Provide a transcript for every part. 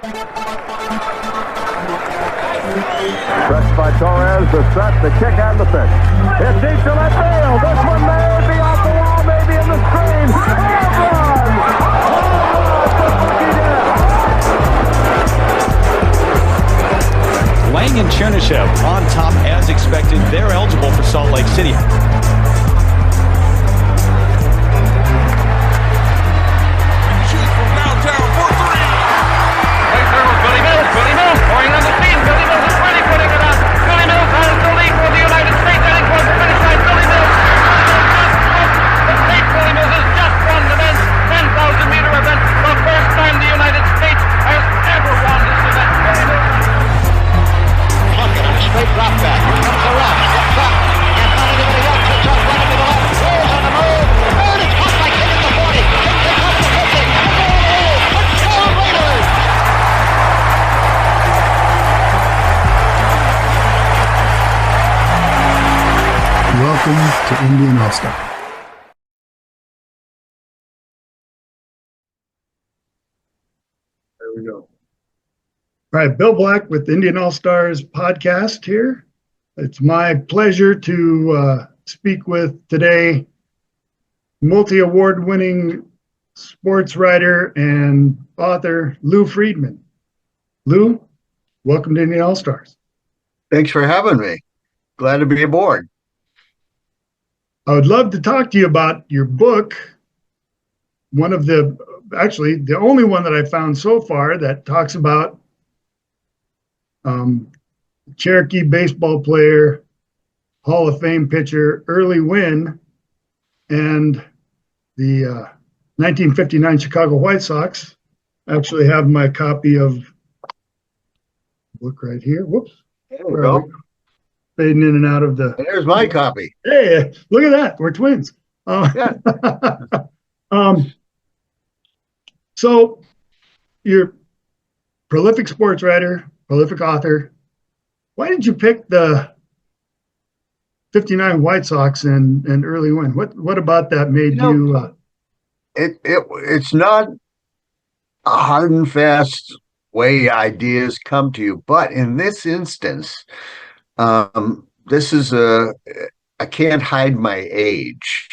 Pressed by Torres, the set, the kick, and the pitch. It's deep to left field. This one may be off the wall, maybe in the screen. Lang and Chernishev on top as expected. They're eligible for Salt Lake City. Shoots from downtown for three. Right there was Billy Mills. Billy Mills pouring on the scene. Billy Mills is ready, putting it up. Billy Mills has the lead for the United States heading towards the finish line. Billy Mills. The state Billy Mills has just won the men's 10,000 meter event. The first time the United States has ever won this event. Billy Mills. Puckett on a straight drop back. Here comes the rush. Gets up. And finally to the right. Puts up running to the left. Rolls on the move. And it's caught by King at the 40. King takes off the 50. Touchdown Raiders. Welcome to NDN All-Star. There we go. All right, Bill Black with NDN All-Stars Podcast here. It's my pleasure to speak with today multi-award winning sports writer and author Lew Freedman. Lew, welcome to NDN All-Stars. Thanks for having me. Glad to be aboard. I would love to talk to you about your book. Actually, the only one that I found so far that talks about Cherokee baseball player, Hall of Fame pitcher, Early Wynn, and the 1959 Chicago White Sox. I actually have my copy of the book right here. Whoops. There we go. Fading in and out of the. There's my copy. Hey, look at that. We're twins. Yeah. So you're prolific sports writer, prolific author. Why did you pick the 59 White Sox and Early Wynn? What about that made you? It's not a hard and fast way ideas come to you, but in this instance, this is I can't hide my age.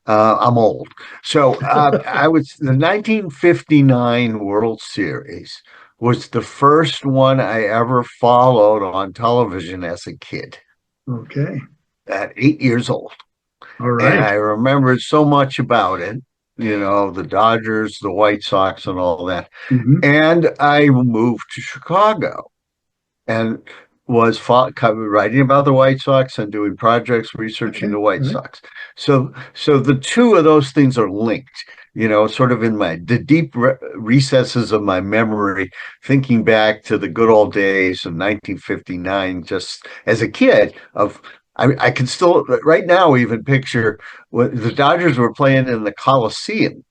I'm old. So the 1959 World Series was the first one I ever followed on television as a kid. Okay. At 8 years old. All right. And I remembered so much about it, the Dodgers, the White Sox, and all that. Mm-hmm. And I moved to Chicago and was writing about the White Sox and doing projects researching the White Sox. So the two of those things are linked, sort of in the deep recesses of my memory, thinking back to the good old days of 1959, just as a kid I can still right now even picture when the Dodgers were playing in the Coliseum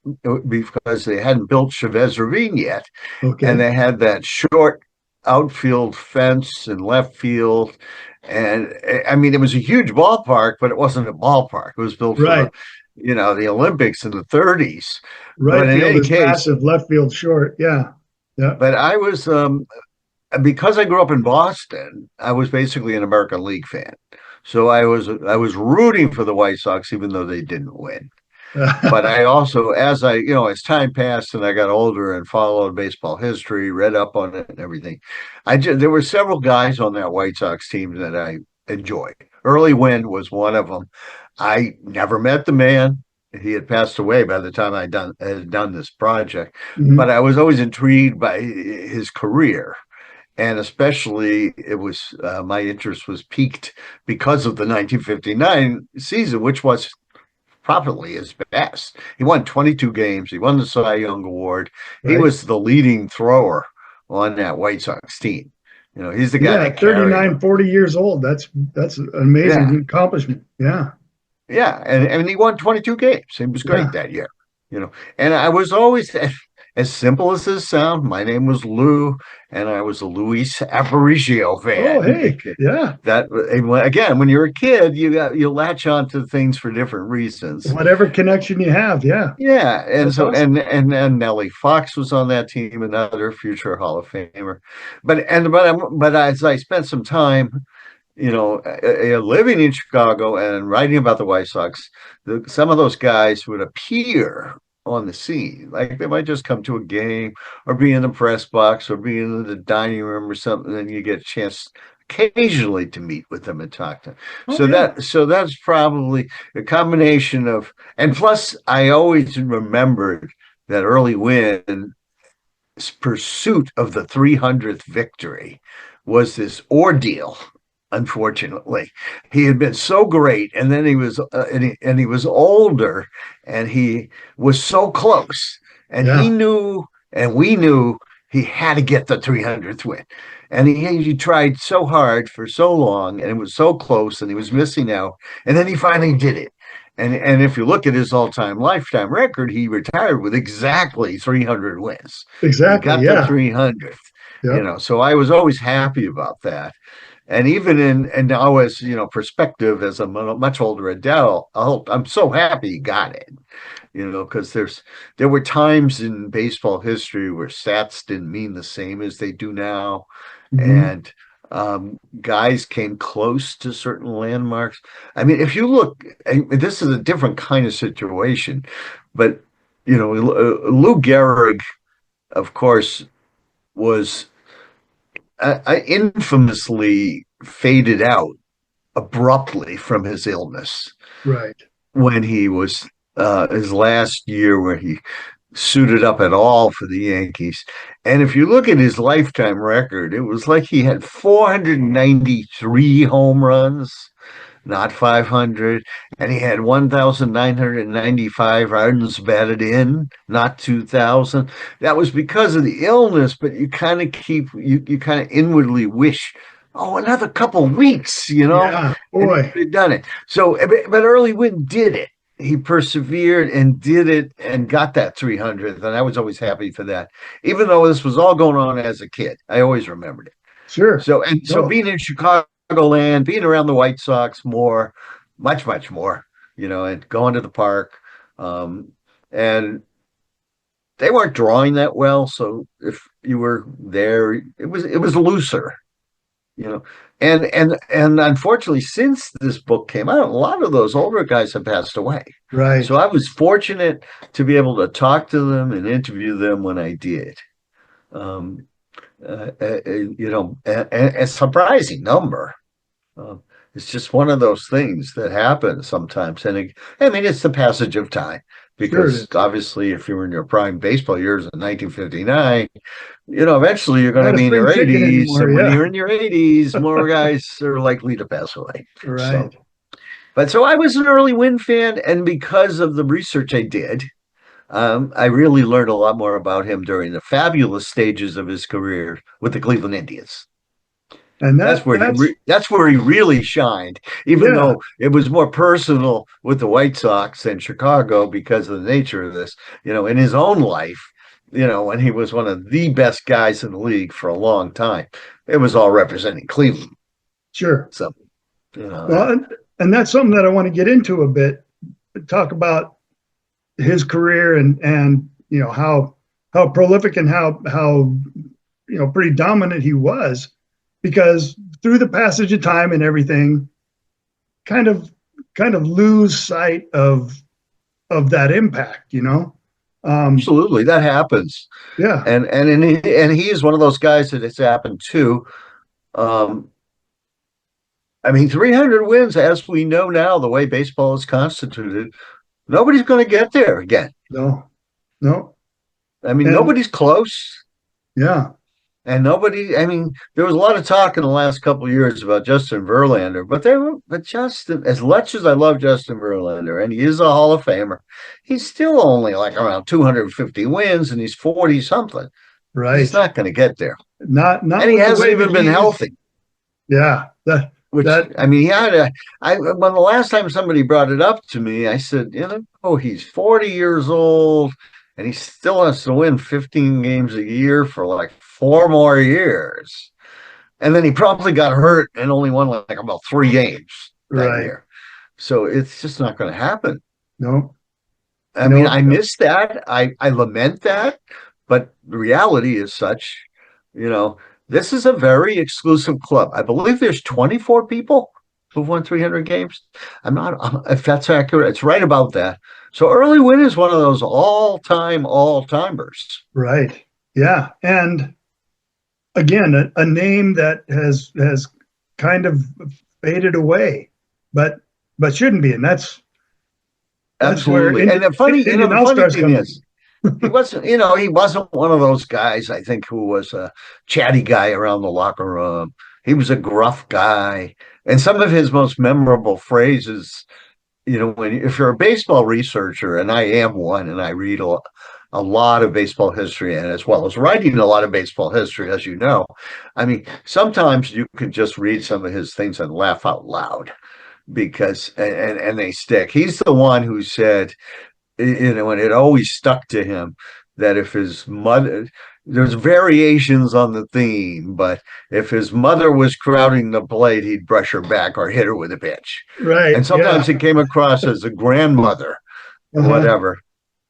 because they hadn't built Chavez Ravine yet. Okay. And they had that short outfield fence in left field. And I mean, it was a huge ballpark, but it wasn't a ballpark. It was built for, the Olympics in the 30s. Right. But in field any is case, massive, left field short. Yeah. Yeah. But I was, because I grew up in Boston, I was basically an American League fan. So I was rooting for the White Sox, even though they didn't win. But I also, as time passed and I got older and followed baseball history, read up on it and everything, there were several guys on that White Sox team that I enjoyed. Early Wynn was one of them. I never met the man. He had passed away by the time I had done this project. Mm-hmm. But I was always intrigued by his career. And especially it was my interest was piqued because of the 1959 season, which was probably his best. He won 22 games. He won the Cy Young Award. Right. He was the leading thrower on that White Sox team. He's the guy that 39, 40 years old. That's an amazing accomplishment. Yeah. Yeah. And he won 22 games. He was great that year, and I was always, as simple as this sounds, my name was Lew, and I was a Luis Aparicio fan. Oh, hey, yeah. That again, when you're a kid, you latch on to things for different reasons. Whatever connection you have, yeah. Yeah, and That's so awesome. and Nellie Fox was on that team, another future Hall of Famer. But as I spent some time, living in Chicago and writing about the White Sox, some of those guys would appear on the scene. Like they might just come to a game or be in the press box or be in the dining room or something, and you get a chance occasionally to meet with them and talk to them. So that's probably a combination of, and plus I always remembered that Early Wynn's pursuit of the 300th victory was this ordeal. Unfortunately, he had been so great, and then he was he was older, and he was so close, and he knew, and we knew he had to get the 300th win, and he tried so hard for so long, and it was so close, and he was missing out, and then he finally did it. And if you look at his all-time lifetime record, he retired with exactly 300 wins. Exactly, he got the 300th. So I was always happy about that. And even and now as perspective as a much older adult, I'm so happy he got it, because there were times in baseball history where stats didn't mean the same as they do now, and guys came close to certain landmarks. I mean, if you look, this is a different kind of situation, but Lou Gehrig, of course, was. I infamously faded out abruptly from his illness. Right. When he was his last year where he suited up at all for the Yankees. And if you look at his lifetime record, it was like he had 493 home runs, not 500, and he had 1,995 runs batted in, not 2,000. That was because of the illness, but you kind of you kind of inwardly wish, another couple weeks, Yeah, boy. He'd done it. So, but Early Wynn did it. He persevered and did it and got that 300th, and I was always happy for that. Even though this was all going on as a kid, I always remembered it. Sure. So being in Chicagoland, being around the White Sox more, much more, and going to the park, and they weren't drawing that well. So if you were there, it was looser, and unfortunately, since this book came out, a lot of those older guys have passed away. Right. So I was fortunate to be able to talk to them and interview them when I did. A surprising number. It's just one of those things that happens sometimes. And it's the passage of time, because obviously if you were in your prime baseball years in 1959, eventually you're going to be in your 80s. And when you're in your 80s, more guys are likely to pass away. Right. So I was an Early Wynn fan, and because of the research I did, I really learned a lot more about him during the fabulous stages of his career with the Cleveland Indians. And that's where he really shined, even though it was more personal with the White Sox than Chicago because of the nature of this, in his own life, when he was one of the best guys in the league for a long time, it was all representing Cleveland. Sure. So, well, and that's something that I want to get into a bit, talk about his career and how prolific and how pretty dominant he was, because through the passage of time and everything, kind of lose sight of that impact, Absolutely, that happens. Yeah, and he is one of those guys that it's happened to. 300 wins, as we know now, the way baseball is constituted, nobody's going to get there again. No. Nobody's close. Yeah. And there was a lot of talk in the last couple of years about Justin Verlander, but Justin, as much as I love Justin Verlander, and he is a Hall of Famer, he's still only like around 250 wins, and he's 40 something. Right. He's not going to get there. Not. And he hasn't even been healthy. Yeah. When the last time somebody brought it up to me, I said, he's 40 years old. and he still has to win 15 games a year for like 4 more years. And then he probably got hurt and only won like about 3 games that year. So it's just not going to happen. No. I mean, I miss that. I lament that. But the reality is such, this is a very exclusive club. I believe there's 24 people who've won 300 games. I'm not, if that's accurate, it's right about that. So Early Wynn is one of those all-timers. Right. Yeah. And again, a name that has kind of faded away, but shouldn't be. And that's absolutely. And the funny thing is, he wasn't one of those guys, I think, who was a chatty guy around the locker room. He was a gruff guy. And some of his most memorable phrases, if you're a baseball researcher, and I am one, and I read a lot of baseball history, and as well as writing a lot of baseball history, as you know, I mean, sometimes you could just read some of his things and laugh out loud because, and they stick. He's the one who said, and it always stuck to him, that if his mother, there's variations on the theme, but if his mother was crowding the plate, he'd brush her back or hit her with a pitch. Right. And sometimes it came across as a grandmother, whatever.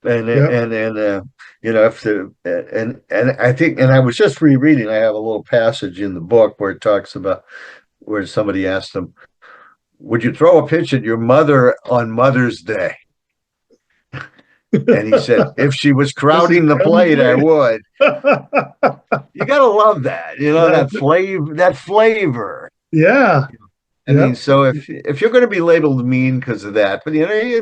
And I think, and I was just rereading, I have a little passage in the book where it talks about where somebody asked him, would you throw a pitch at your mother on Mother's Day? And he said, if she was crowding the plate, I would. You got to love that, that flavor. Yeah. I mean, so if you're going to be labeled mean because of that, but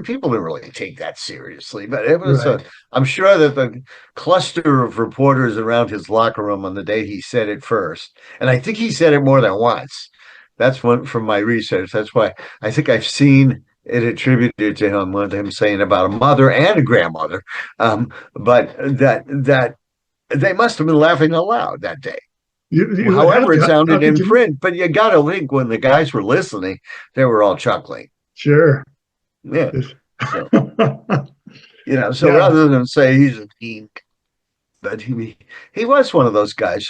people didn't really take that seriously. But it was, I'm sure that the cluster of reporters around his locker room on the day he said it first, and I think he said it more than once. That's one from my research. That's why I think I've seen it attributed to him with him saying about a mother and a grandmother, but that they must have been laughing aloud that day. However it sounded in print, but you got to think when the guys were listening, they were all chuckling. Sure. Yeah. So, rather than say he's a geek, but he was one of those guys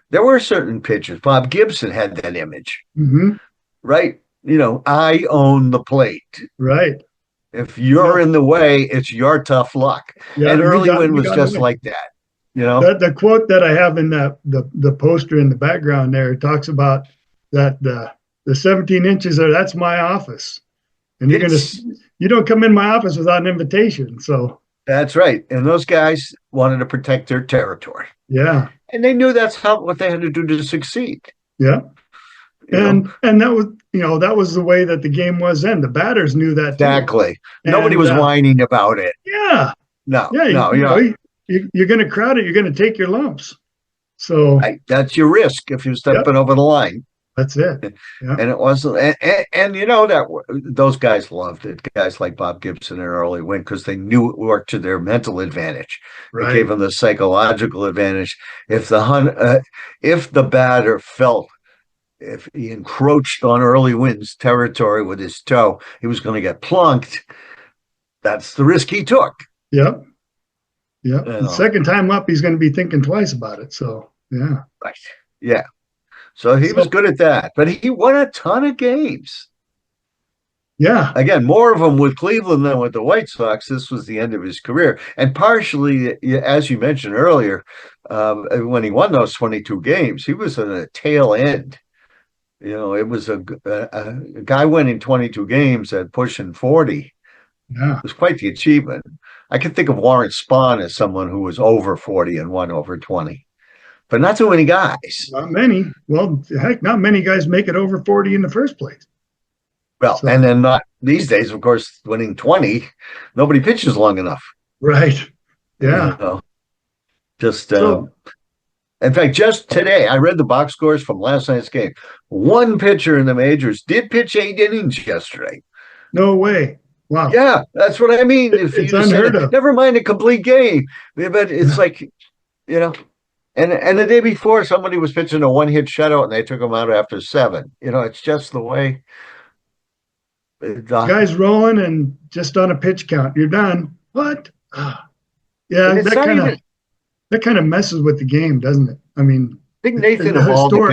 there were certain pitchers. Bob Gibson had that image, right? I own the plate. Right. If you're in the way, it's your tough luck. Yeah, and Early Wynn was just like that. The quote that I have in the poster in the background there talks about that the 17 inches that's my office, and you don't come in my office without an invitation. So that's right. And those guys wanted to protect their territory. Yeah. And they knew that's what they had to do to succeed. Yeah. And that was that was the way that the game was then. The batters knew that too. Exactly. Nobody was whining about it. Yeah. No. Yeah. You're going to crowd it. You're going to take your lumps. So that's your risk if you're stepping over the line. That's it. Yeah. And it wasn't. And that those guys loved it. Guys like Bob Gibson and Early Wynn, because they knew it worked to their mental advantage. Right. It gave them the psychological advantage. If the batter felt if he encroached on Early Wynn's territory with his toe, he was going to get plunked. That's the risk he took. Yep. Yep. The second time up, he's going to be thinking twice about it. So, yeah. Right. Yeah. So he was good at that. But he won a ton of games. Yeah. Again, more of them with Cleveland than with the White Sox. This was the end of his career. And partially, as you mentioned earlier, when he won those 22 games, he was at a tail end. It was a guy winning 22 games at pushing 40. Yeah. It was quite the achievement. I can think of Warren Spahn as someone who was over 40 and won over 20. But not too many guys. Not many. Well, heck, not many guys make it over 40 in the first place. Well, and then not these days, of course, winning 20, nobody pitches long enough. Right. Yeah. In fact, just today, I read the box scores from last night's game. One pitcher in the majors did pitch 8 innings yesterday. No way. Wow. Yeah, that's what I mean. If it's unheard of. Never mind a complete game. But it's like, and the day before, somebody was pitching a 1-hit shutout, and they took him out after 7. It's just the way. Guys rolling and just on a pitch count. You're done. What? Yeah, And it's not even. that kind of messes with the game, doesn't it? I mean, I think Nathan Eovaldi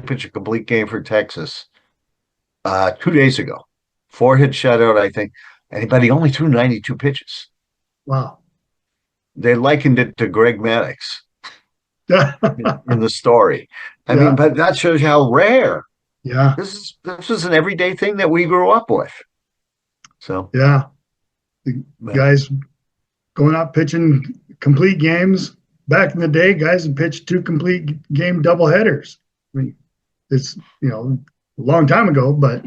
pitched a complete game for Texas 2 days ago. 4-hit shutout, I think. But he only threw 92 pitches. Wow. They likened it to Greg Maddux in the story. I mean, but that shows you how rare. Yeah. This is an everyday thing that we grew up with. So yeah, the guys going out pitching complete games. Back in the day, guys would pitch 2 complete game doubleheaders. I mean, it's a long time ago, but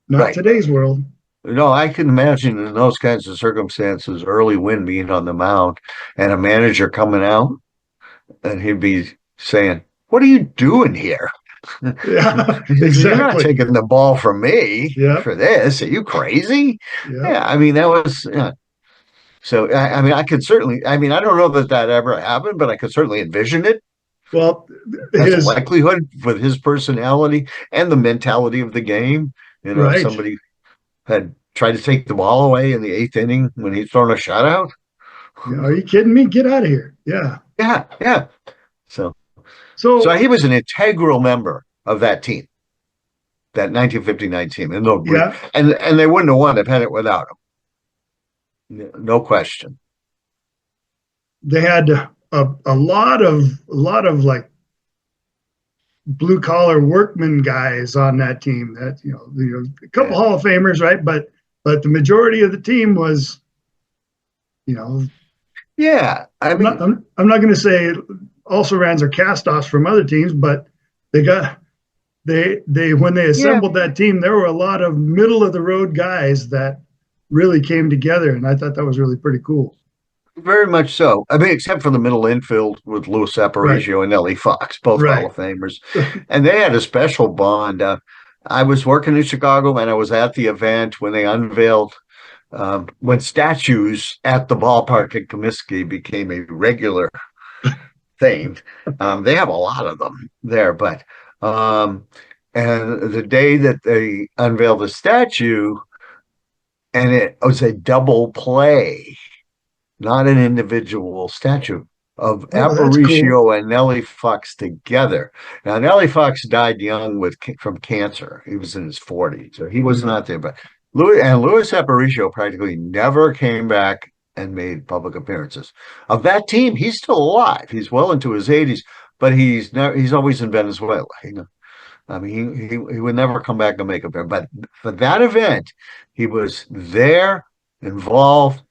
not today's world. No, I can imagine in those kinds of circumstances, Early Wynn being on the mound and a manager coming out, and he'd be saying, "What are you doing here? Yeah, exactly. You're not taking the ball from me for this. Are you crazy?" Yeah, I mean, that was. So, I mean, I don't know that ever happened, but I could certainly envision it. Well, his likelihood with his personality and the mentality of the game. If somebody had tried to take the ball away in the 8th inning when he'd thrown a shutout. Are you kidding me? Get out of here. Yeah. Yeah. So he was an integral member of that team, that 1959 team. And they wouldn't have won if had it without him. No question. They had a lot of like blue collar workman guys on that team. That a couple Hall of Famers, right? But the majority of the team was, Yeah, I mean, I'm not going to say also-rans are cast-offs from other teams, but they when they assembled that team, there were a lot of middle-of-the-road guys that really came together, and I thought that was really pretty cool. Very much so. I mean, except for the middle infield with Louis Aparicio and Nellie Fox, both Hall of Famers. And they had a special bond. I was working in Chicago, and I was at the event when they unveiled, when statues at the ballpark at Comiskey became a regular thing. They have a lot of them there, but and the day that they unveiled the statue, and it was a double play, not an individual statue, of Aparicio and Nellie Fox together. Now, Nellie Fox died young from cancer. He was in his 40s, so he was not there. But Louis Aparicio practically never came back and made public appearances. Of that team, he's still alive. He's well into his 80s, but he's always in Venezuela. I mean, he would never come back and make a. But for that event, he was there, involved,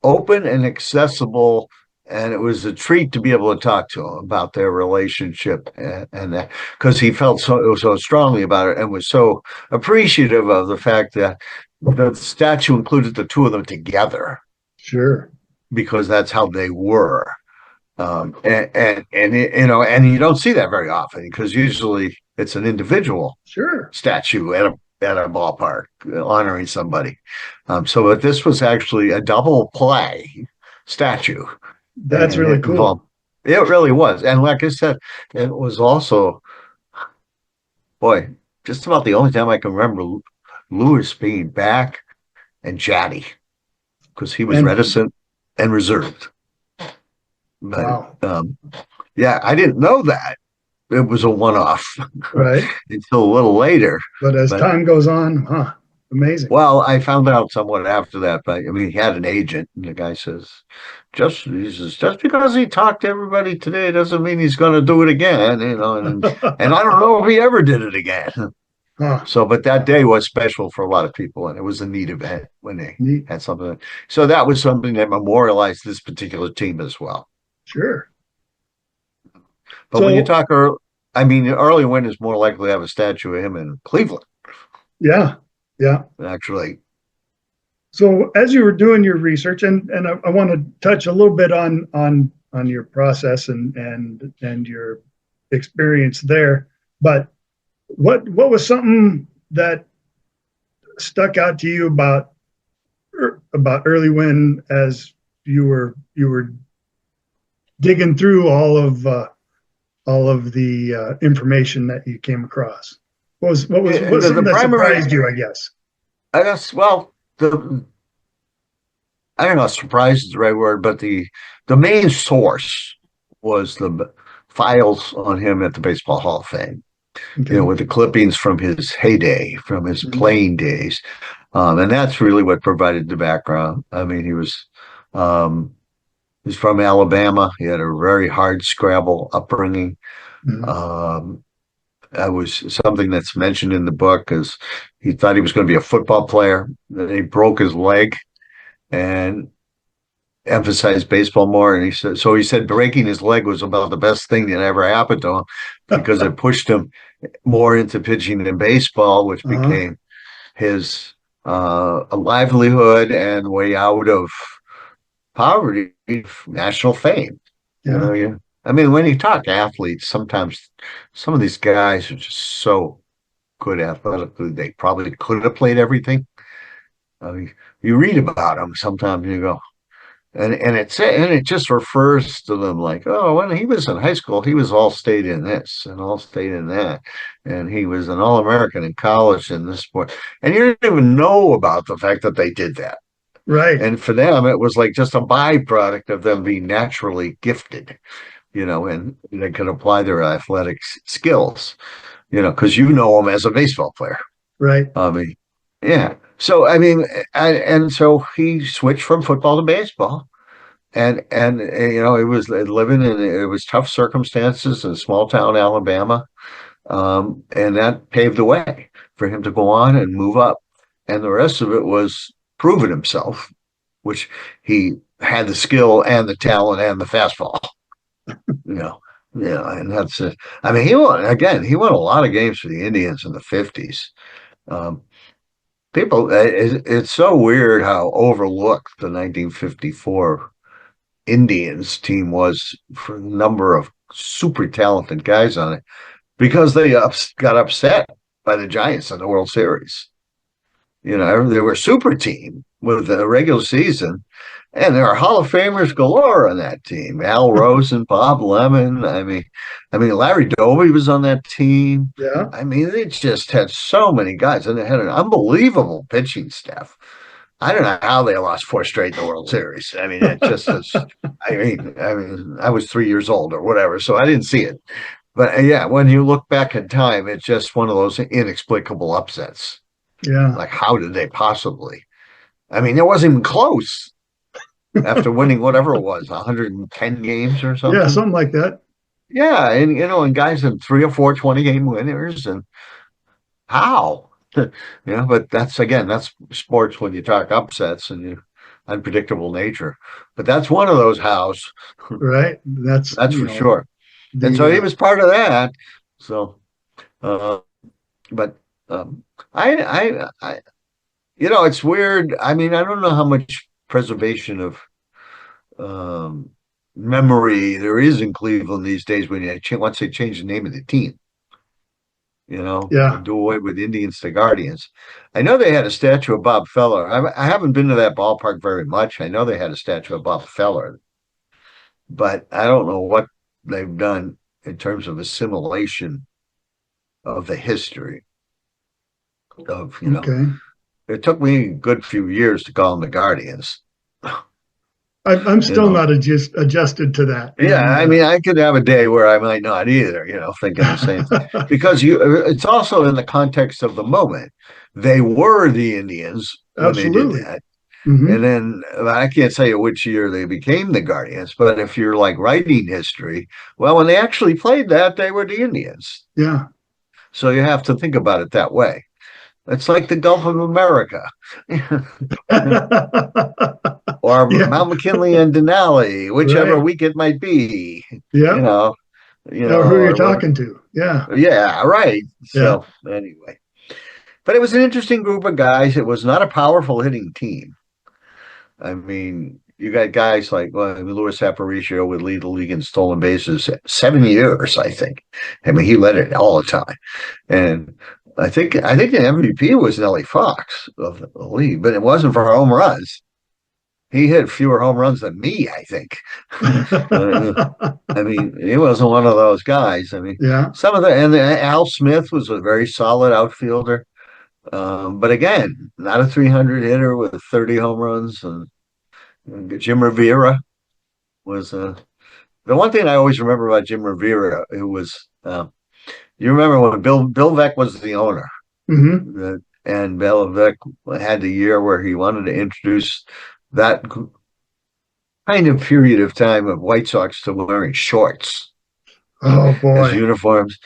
open and accessible, and it was a treat to be able to talk to him about their relationship and that, because he felt so strongly about it and was so appreciative of the fact that the statue included the two of them together. Sure, because that's how they were, and you don't see that very often, because usually it's an individual statue at a ballpark honoring somebody. But this was actually a double play statue. That's really cool. It really was. And like I said, it was also, just about the only time I can remember Lewis being back and chatty, because he was reticent and reserved. But I didn't know that. It was a one-off, right? Until a little later. But as time goes on, amazing. Well, I found out somewhat after that, but I mean, he had an agent, and the guy says, just because he talked to everybody today doesn't mean he's going to do it again, and I don't know if he ever did it again. So, but that day was special for a lot of people, and it was a neat event when they had something. So that was something that memorialized this particular team as well. Sure. But when you talk Early Wynn is more likely to have a statue of him in Cleveland. Yeah. Actually. So as you were doing your research, and I want to touch a little bit on your process and your experience there, but what was something that stuck out to you about Early Wynn as you were digging through all of the information that you came across? What was something that surprised you, I guess? I guess, well, I don't know, surprise is the right word, but the main source was the files on him at the Baseball Hall of Fame. Okay. With the clippings from his heyday, from his playing days. And that's really what provided the background. I mean, he's from Alabama. He had a very hard scrabble upbringing. That was something that's mentioned in the book, because he thought he was going to be a football player. Then he broke his leg and emphasized baseball more. And he said breaking his leg was about the best thing that ever happened to him, because it pushed him more into pitching than baseball, which became his a livelihood and way out of poverty, national fame. Yeah. I mean, when you talk athletes, sometimes some of these guys are just so good athletically, they probably could have played everything. I mean, you read about them sometimes, and you go, and it just refers to them like, oh, when he was in high school, he was all state in this and all state in that, and he was an All-American in college in this sport, and you didn't even know about the fact that they did that. Right. And for them, it was like just a byproduct of them being naturally gifted, and they could apply their athletic skills, because them as a baseball player. Right. I mean, yeah. So, I mean, and so he switched from football to baseball, and it was living in, it was tough circumstances in small town Alabama, and that paved the way for him to go on and move up, and the rest of it was proving himself, which he had the skill and the talent and the fastball, and that's it. I mean, he won a lot of games for the Indians in the 50s. It's so weird how overlooked the 1954 Indians team was for the number of super talented guys on it, because they got upset by the Giants in the World Series. They were a super team with the regular season, and there are Hall of Famers galore on that team. Al Rosen, Bob Lemon. I mean, Larry Doby was on that team. Yeah. I mean, they just had so many guys, and they had an unbelievable pitching staff. I don't know how they lost 4 straight in the World Series. I mean, it just is. I mean, I was 3 years old or whatever, so I didn't see it. But yeah, when you look back in time, it's just one of those inexplicable upsets. Yeah. Like, how did they possibly? I mean, it wasn't even close after winning whatever it was, 110 games or something. Yeah, something like that. Yeah, and and guys in 3 or 4 20-game winners, and how? But that's sports when you talk upsets and unpredictable nature. But that's one of those hows. Right. That's for sure. And so he was part of that. So, but I it's weird. I mean, I don't know how much preservation of memory there is in Cleveland these days once they change the name of the team. Do away with Indians to Guardians. I know they had a statue of Bob Feller. I haven't been to that ballpark very much. I know they had a statue of Bob Feller, but I don't know what they've done in terms of assimilation of the history of, Okay. It took me a good few years to call them the Guardians. I'm still not adjusted to that. Yeah, I mean, I could have a day where I might not either, thinking the same thing. Because it's also in the context of the moment. They were the Indians when Absolutely. they did that. Mm-hmm. And then I can't tell you which year they became the Guardians, but if you're like writing history, well, when they actually played that, they were the Indians. Yeah. So you have to think about it that way. It's like the Gulf of America. Or Mount McKinley and Denali, whichever week it might be. Yeah. Or who you're talking to. Yeah. Yeah, right. So anyway. But it was an interesting group of guys. It was not a powerful hitting team. I mean, you got guys like Luis Aparicio would lead the league in stolen bases 7 years, I think. I mean, he led it all the time. And I think the MVP was Nellie Fox of the league, but it wasn't for home runs. He hit fewer home runs than me, I think. I mean, he wasn't one of those guys. I mean, Al Smith was a very solid outfielder. But again, not a 300 hitter with 30 home runs. And Jim Rivera was the one thing I always remember about Jim Rivera. It was you remember when Bill Veeck was the owner, and Bill Veeck had the year where he wanted to introduce that kind of period of time of White Sox to wearing shorts. Oh boy, as uniforms.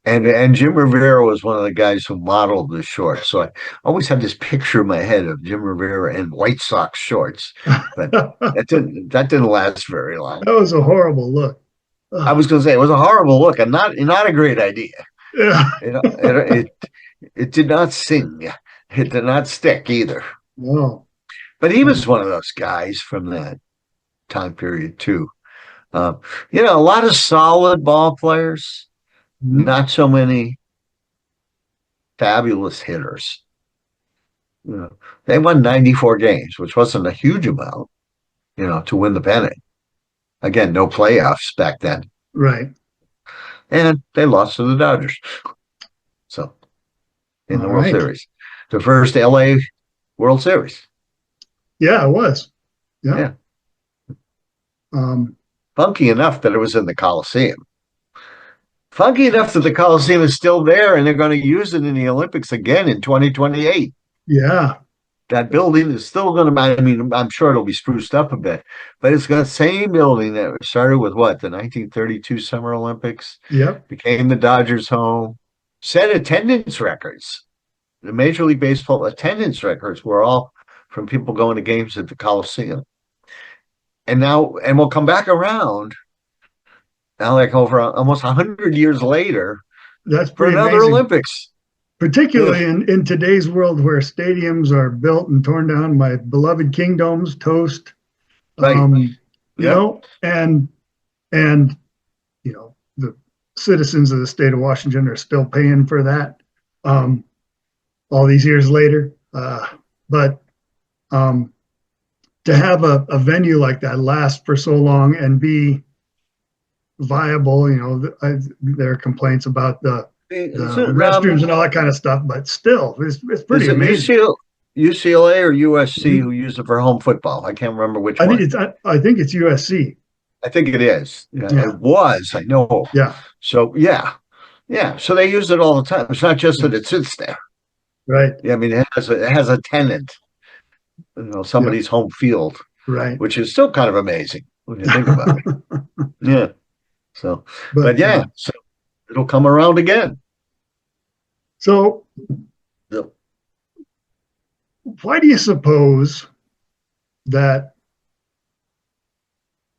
And Jim Rivera was one of the guys who modeled the shorts. So I always had this picture in my head of Jim Rivera in White Sox shorts. But that didn't last very long. That was a horrible look. I was going to say it was a horrible look and not a great idea. Yeah. It did not sing. It did not stick either. No. But he was one of those guys from that time period too. A lot of solid ball players. Not so many fabulous hitters. They won 94 games, which wasn't a huge amount, to win the pennant. Again, no playoffs back then. Right. And they lost to the Dodgers. So, in the World Series. The first LA World Series. Yeah, it was. Yeah. Funky enough that it was in the Coliseum. Funky enough that the Coliseum is still there and they're going to use it in the Olympics again in 2028. Yeah. That building is still going to, I'm sure it'll be spruced up a bit, but it's got the same building that started with the 1932 Summer Olympics. Yep. Became the Dodgers' home, set attendance records. The Major League Baseball attendance records were all from people going to games at the Coliseum. And we'll come back around now, like over almost 100 years later, that's for another amazing. Olympics. Particularly in today's world where stadiums are built and torn down, my beloved kingdoms toast. Right. And the citizens of the state of Washington are still paying for that all these years later. But to have a venue like that last for so long and be viable, there are complaints about the restrooms and all that kind of stuff, but still, it's pretty amazing. UCLA or USC who used it for home football? I can't remember which one. I think it's USC. I think it is. Yeah. It was. I know. Yeah. So yeah. So they use it all the time. It's not just that it sits there. Right. Yeah. It has a tenant. Somebody's home field. Right. Which is still kind of amazing when you think about it. Yeah. So, but so it'll come around again. So, why do you suppose that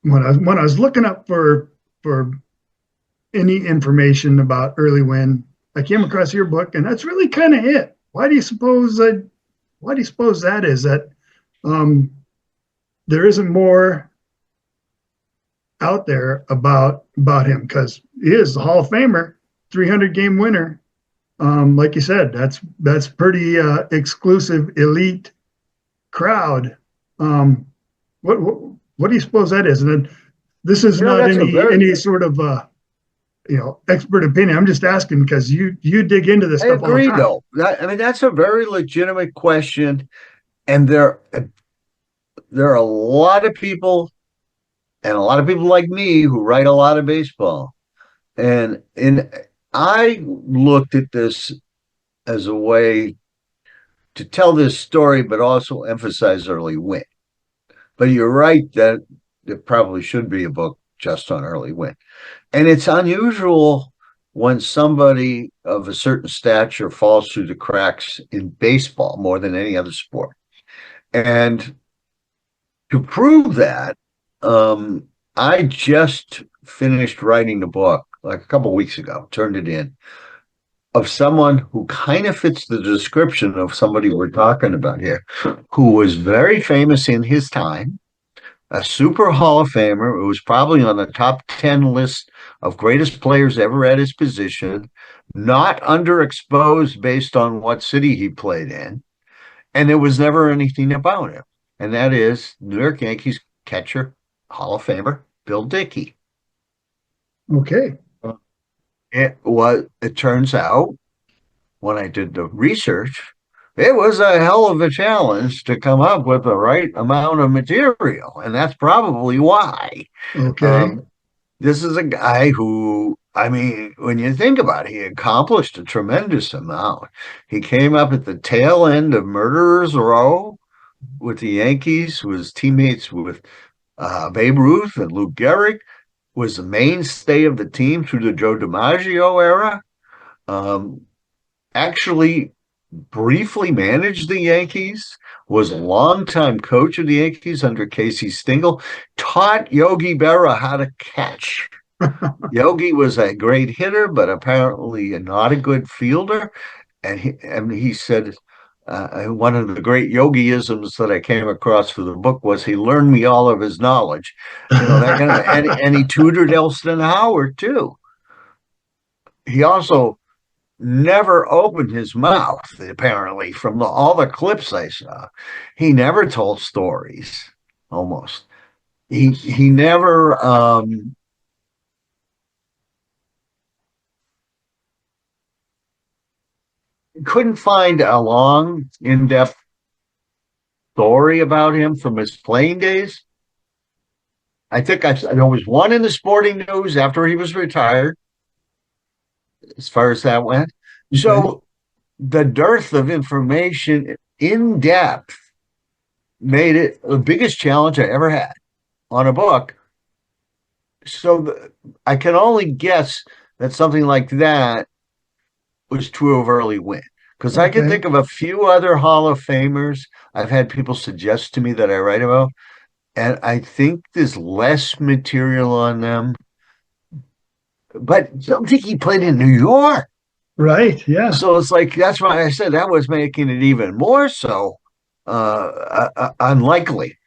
when I was looking up for any information about Early Wynn, I came across your book, and that's really kind of it. Why do you suppose that is? That there isn't more out there about him, because he is the Hall of Famer, 300-game winner. Like you said, that's pretty exclusive, elite crowd. What do you suppose that is? And this is not any sort of expert opinion. I'm just asking because you dig into this stuff. I agree, though. That's a very legitimate question, and there are a lot of people. And a lot of people like me who write a lot of baseball. And I looked at this as a way to tell this story, but also emphasize Early Wynn. But you're right that there probably should be a book just on Early Wynn. And it's unusual when somebody of a certain stature falls through the cracks in baseball more than any other sport. And to prove that, I just finished writing the book like a couple of weeks ago, turned it in, of someone who kind of fits the description of somebody we're talking about here, who was very famous in his time, a super Hall of Famer, who was probably on the top 10 list of greatest players ever at his position, not underexposed based on what city he played in, and there was never anything about him. And that is New York Yankees catcher, Hall of Famer, Bill Dickey. Okay. It turns out, when I did the research, it was a hell of a challenge to come up with the right amount of material. And that's probably why. Okay. This is a guy who, I mean, when you think about it, he accomplished a tremendous amount. He came up at the tail end of Murderers Row with the Yankees, was teammates with Babe Ruth and Lou Gehrig, was the mainstay of the team through the Joe DiMaggio era. Actually briefly managed the Yankees, was a longtime coach of the Yankees under Casey Stengel, taught Yogi Berra how to catch. Yogi was a great hitter, but apparently not a good fielder. And he said, one of the great Yogiisms that I came across for the book was he learned me all of his knowledge. That kind of, and he tutored Elston Howard too. He also never opened his mouth, apparently, from all the clips I saw. He never told stories, almost. He never couldn't find a long, in-depth story about him from his playing days. I think there was one in the Sporting News after he was retired, as far as that went. Okay. So the dearth of information in depth made it the biggest challenge I ever had on a book. So I can only guess that something like that was true of Early Wynn, because I can think of a few other Hall of Famers I've had people suggest to me that I write about, and I think there's less material on them. But I don't think he played in New York. Right, yeah. So it's like, that's why I said that was making it even more so unlikely.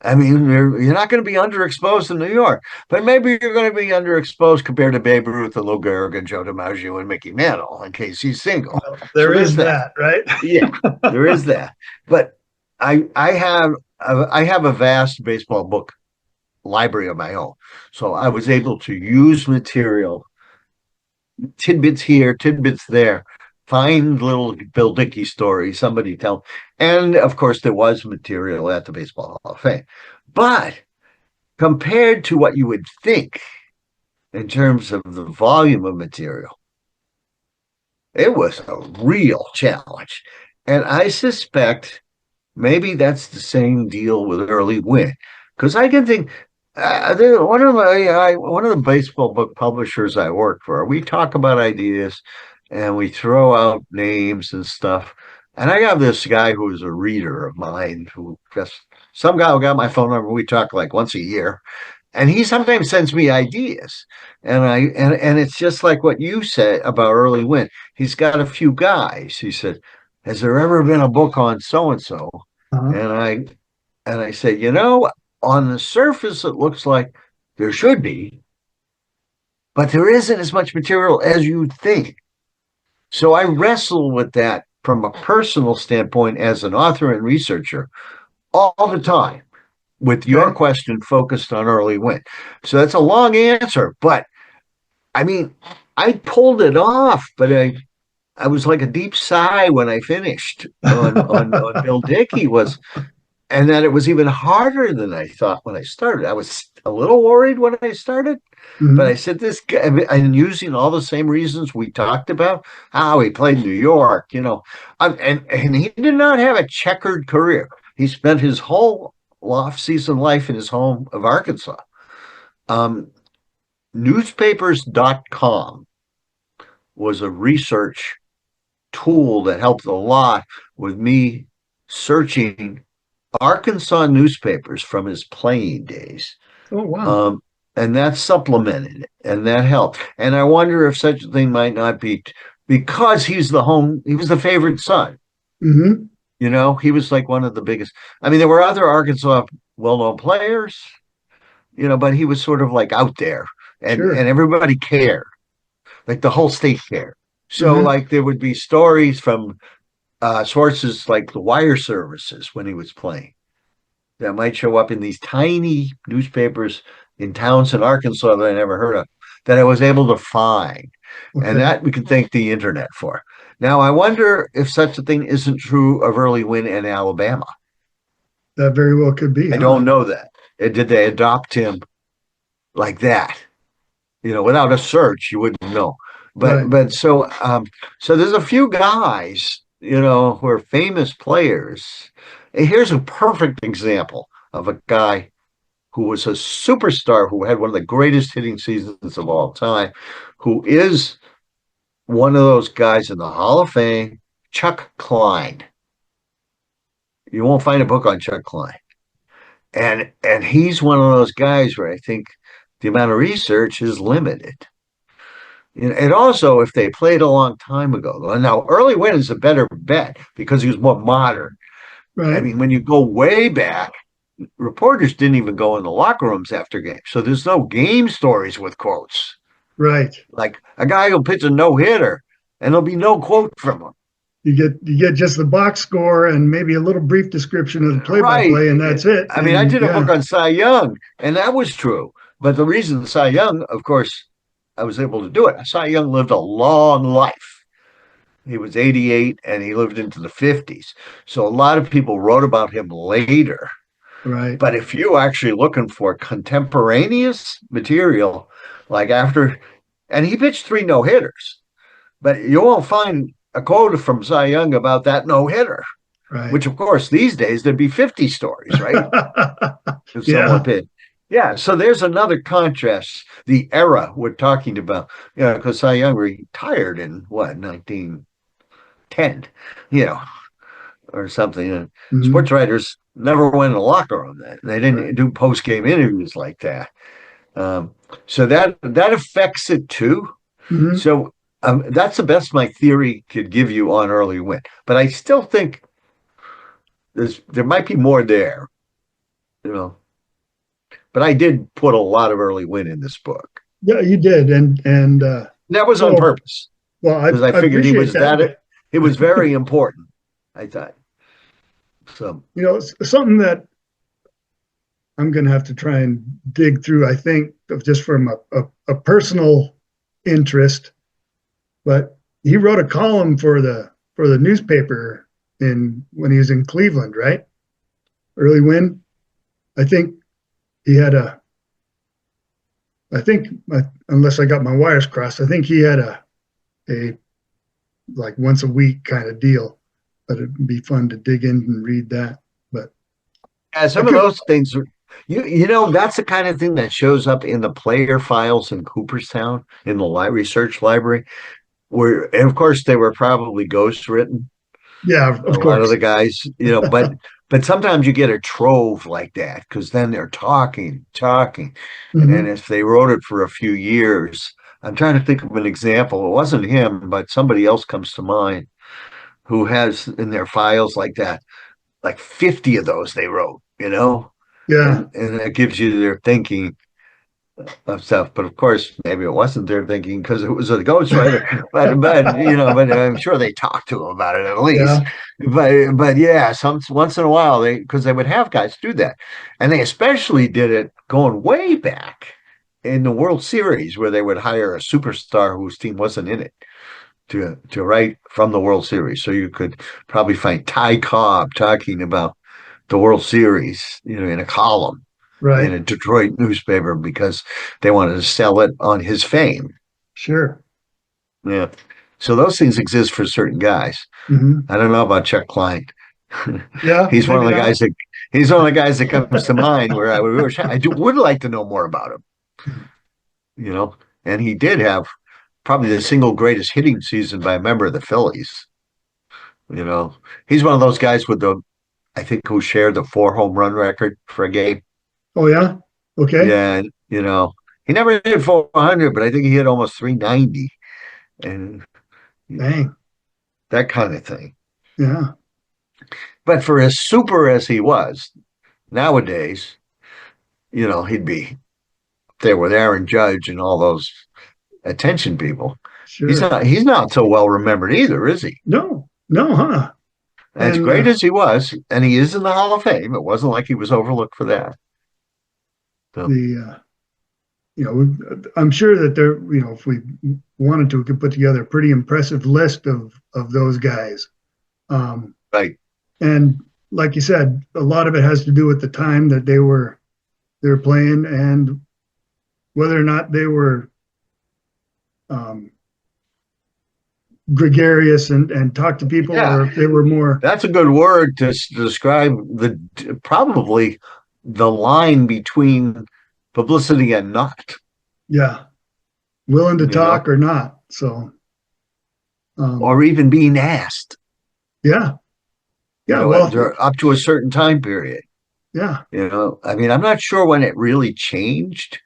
I mean, you're not going to be underexposed in New York, but maybe you're going to be underexposed compared to Babe Ruth and Lou Gehrig and Joe DiMaggio and Mickey Mantle in case he's single. Well, there is that, right? Yeah, there is that. But I have a vast baseball book library of my own. So I was able to use material, tidbits here, tidbits there, find little Bill Dickey stories, somebody tell. And of course, there was material at the Baseball Hall of Fame. But compared to what you would think in terms of the volume of material, it was a real challenge. And I suspect maybe that's the same deal with Early Wynn. Because I can think, one of the baseball book publishers I work for, we talk about ideas and we throw out names and stuff. And I got this guy who was a reader of mine, some guy who got my phone number. We talk like once a year, and he sometimes sends me ideas. And it's just like what you said about Early Wynn. He's got a few guys. He said, "Has there ever been a book on so and so?" And I said, on the surface, it looks like there should be, but there isn't as much material as you'd think. So I wrestle with that from a personal standpoint as an author and researcher all the time, with your question focused on Early Wynn. So that's a long answer, but I mean, I pulled it off, but I was like a deep sigh when I finished on Bill Dickey and that it was even harder than I thought when I started. I was a little worried when I started, but I said, this guy, I'm using all the same reasons we talked about, how he played in New York, and he did not have a checkered career. He spent his whole off-season life in his home of Arkansas. Newspapers.com was a research tool that helped a lot with me searching Arkansas newspapers from his playing days. Oh, wow. And that supplemented it, and that helped. And I wonder if such a thing might not be because he was the favorite son. Mm-hmm. He was like one of the biggest. I mean, there were other Arkansas well-known players, but he was sort of like out there, and everybody cared. Like the whole state cared. So like there would be stories from sources like the wire services when he was playing that might show up in these tiny newspapers in towns in Arkansas that I never heard of, that I was able to find. And that we can thank the internet for. Now, I wonder if such a thing isn't true of Early Wynn in Alabama. That very well could be. I don't know that. Did they adopt him like that? Without a search, you wouldn't know. But so there's a few guys, who are famous players. And here's a perfect example of a guy who was a superstar, who had one of the greatest hitting seasons of all time, who is one of those guys in the Hall of Fame, Chuck Klein. You won't find a book on Chuck Klein. And he's one of those guys where I think the amount of research is limited. And also, if they played a long time ago, now Early Wynn is a better bet because he was more modern. Right. I mean, when you go way back, reporters didn't even go in the locker rooms after games. So there's no game stories with quotes. Right. Like a guy will pitch a no-hitter and there'll be no quote from him. You get just the box score and maybe a little brief description of the play-by-play, and that's it. I mean, I did a book on Cy Young, and that was true. But the reason Cy Young, of course, I was able to do it. Cy Young lived a long life. He was 88, and he lived into the 50s. So a lot of people wrote about him later. Right. But if you're actually looking for contemporaneous material, like after, and he pitched 3 no-hitters, but you won't find a quote from Cy Young about that no-hitter, right. Which, of course, these days there'd be 50 stories, right? If someone pitched. Yeah, so there's another contrast. The era we're talking about, because Cy Young retired in, 1910, or something. And sports writers never went in the locker room then. They didn't do post-game interviews like that. So that affects it too. Mm-hmm. So that's the best my theory could give you on Early Wynn. But I still think there might be more there, But I did put a lot of Early Wynn in this book. Yeah, you did, and that was on purpose. Well, because I figured he was that. It was very important, I thought. So something that I'm going to have to try and dig through. I think just from a personal interest, but he wrote a column for the newspaper when he was in Cleveland, right? Early Wynn. I think he had unless I got my wires crossed, I think he had a like once a week kind of deal, but it'd be fun to dig in and read that. But some of those things, that's the kind of thing that shows up in the player files in Cooperstown in the research library, and of course they were probably ghostwritten. Yeah, of course. A lot of the guys, but sometimes you get a trove like that because then they're talking, mm-hmm. And then if they wrote it for a few years, I'm trying to think of an example. It wasn't him, but somebody else comes to mind who has in their files like that, like 50 of those they wrote, Yeah. And that gives you their thinking of stuff. But of course, maybe it wasn't their thinking because it was a ghostwriter. but I'm sure they talked to him about it at least. Yeah. But yeah, once in a while because they would have guys do that, and they especially did it going way back in the World Series where they would hire a superstar whose team wasn't in it to write from the World Series. So you could probably find Ty Cobb talking about the World Series, in a column. Right. In a Detroit newspaper because they wanted to sell it on his fame. Sure. Yeah. So those things exist for certain guys. Mm-hmm. I don't know about Chuck Klein. Yeah. He's one of the guys that comes to mind where I would like to know more about him. And he did have probably the single greatest hitting season by a member of the Phillies. He's one of those guys I think who shared the 4 home run record for a game. Oh, yeah? Okay. Yeah, he never hit 400, but I think he hit almost 390. And dang. That kind of thing. Yeah. But for as super as he was, nowadays, he'd be there with Aaron Judge and all those attention people. Sure. He's not so well remembered either, is he? No, huh? As great as he was, and he is in the Hall of Fame, it wasn't like he was overlooked for that. So. I'm sure that there, if we wanted to, we could put together a pretty impressive list of those guys. Right. And like you said, a lot of it has to do with the time that they were playing and whether or not they were gregarious and talk to people, or if they were more. That's a good word to describe probably the line between publicity and not. Yeah. Willing to talk or not. So. Or even being asked. Yeah. Yeah. Well, up to a certain time period. Yeah. I'm not sure when it really changed.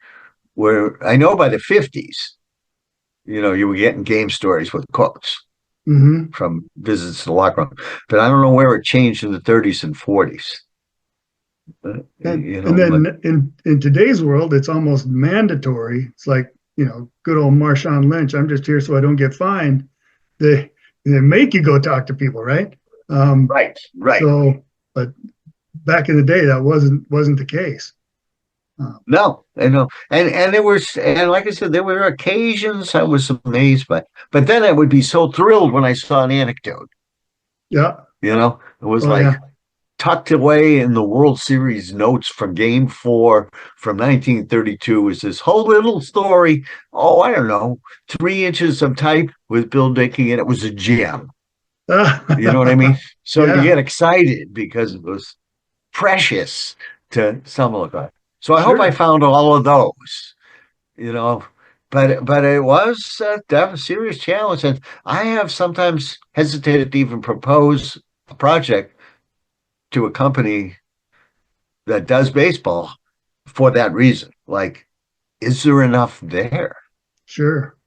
Where I know by the 50s, you were getting game stories with quotes from visits to the locker room, but I don't know where it changed in the 30s and 40s. And then in today's world, it's almost mandatory. It's like, good old Marshawn Lynch. I'm just here so I don't get fined. They make you go talk to people, right? Right. So, but back in the day, that wasn't the case. No, I know. And there was, and like I said, there were occasions I was amazed by, but then I would be so thrilled when I saw an anecdote. Yeah. It was tucked away in the World Series notes from Game 4 from 1932 was this whole little story. Oh, I don't know, 3 inches of type with Bill Dickey, and it was a gem. You know what I mean? So you get excited because it was precious to someone like that. So I hope I found all of those, but it was a serious challenge. And I have sometimes hesitated to even propose a project to a company that does baseball for that reason. Like, is there enough there? Sure.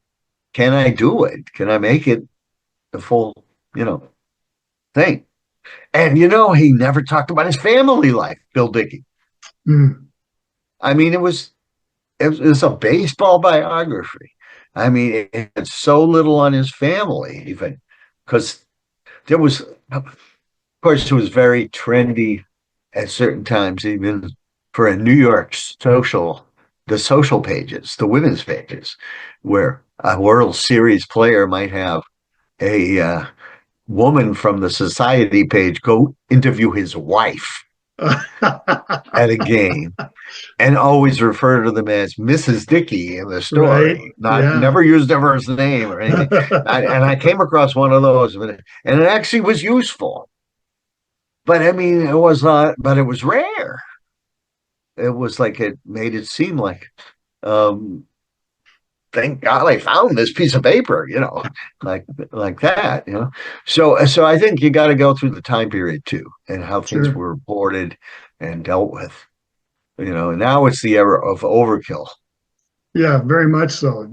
Can I do it? Can I make it the full, thing? And, he never talked about his family life, Bill Dickey. I mean, it was a baseball biography. I mean, it had so little on his family, even because there was, of course, it was very trendy at certain times, even for a New York the social pages, the women's pages, where a World Series player might have a woman from the society page go interview his wife at a game and always refer to them as Mrs. Dickey in the story, never used her first name or anything. And I came across one of those, and it actually was useful. But I mean, it was not, but it was rare. It was like, it made it seem like, thank God I found this piece of paper, like that, So I think you got to go through the time period too, and how things were reported and dealt with, and now it's the era of overkill. Yeah, very much so.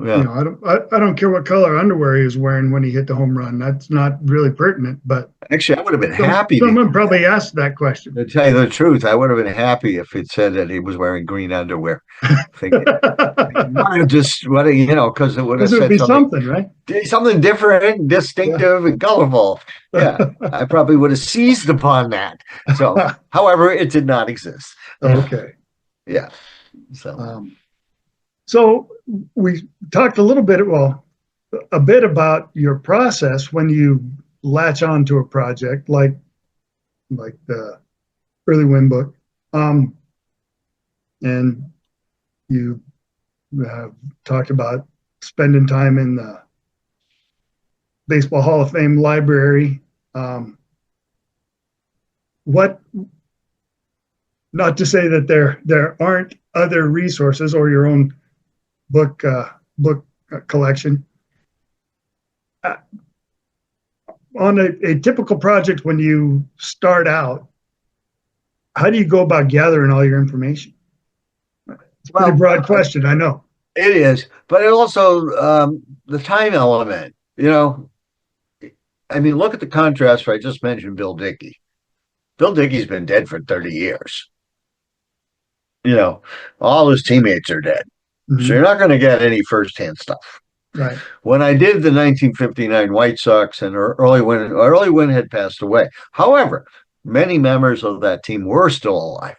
Yeah. I don't care what color underwear he was wearing when he hit the home run. That's not really pertinent, but actually I would have been happy. Someone probably asked that question. To tell you the truth, I would have been happy if it said that he was wearing green underwear. Thinking, because it would have said something, right? Something different, distinctive, and colorful. Yeah, I probably would have seized upon that. So, however, it did not exist. Okay. Yeah. So we talked a bit about your process when you latch on to a project like the Early Wynn book. And you have talked about spending time in the Baseball Hall of Fame library. Not to say that there aren't other resources or your own book collection. On a typical project, when you start out, how do you go about gathering all your information? It's a pretty broad question, I know. It is, but it also the time element. I mean, look at the contrast where I just mentioned Bill Dickey. Bill Dickey's been dead for 30 years. All his teammates are dead. So you're not going to get any firsthand stuff. Right. When I did the 1959 White Sox and Early Wynn had passed away. However, many members of that team were still alive.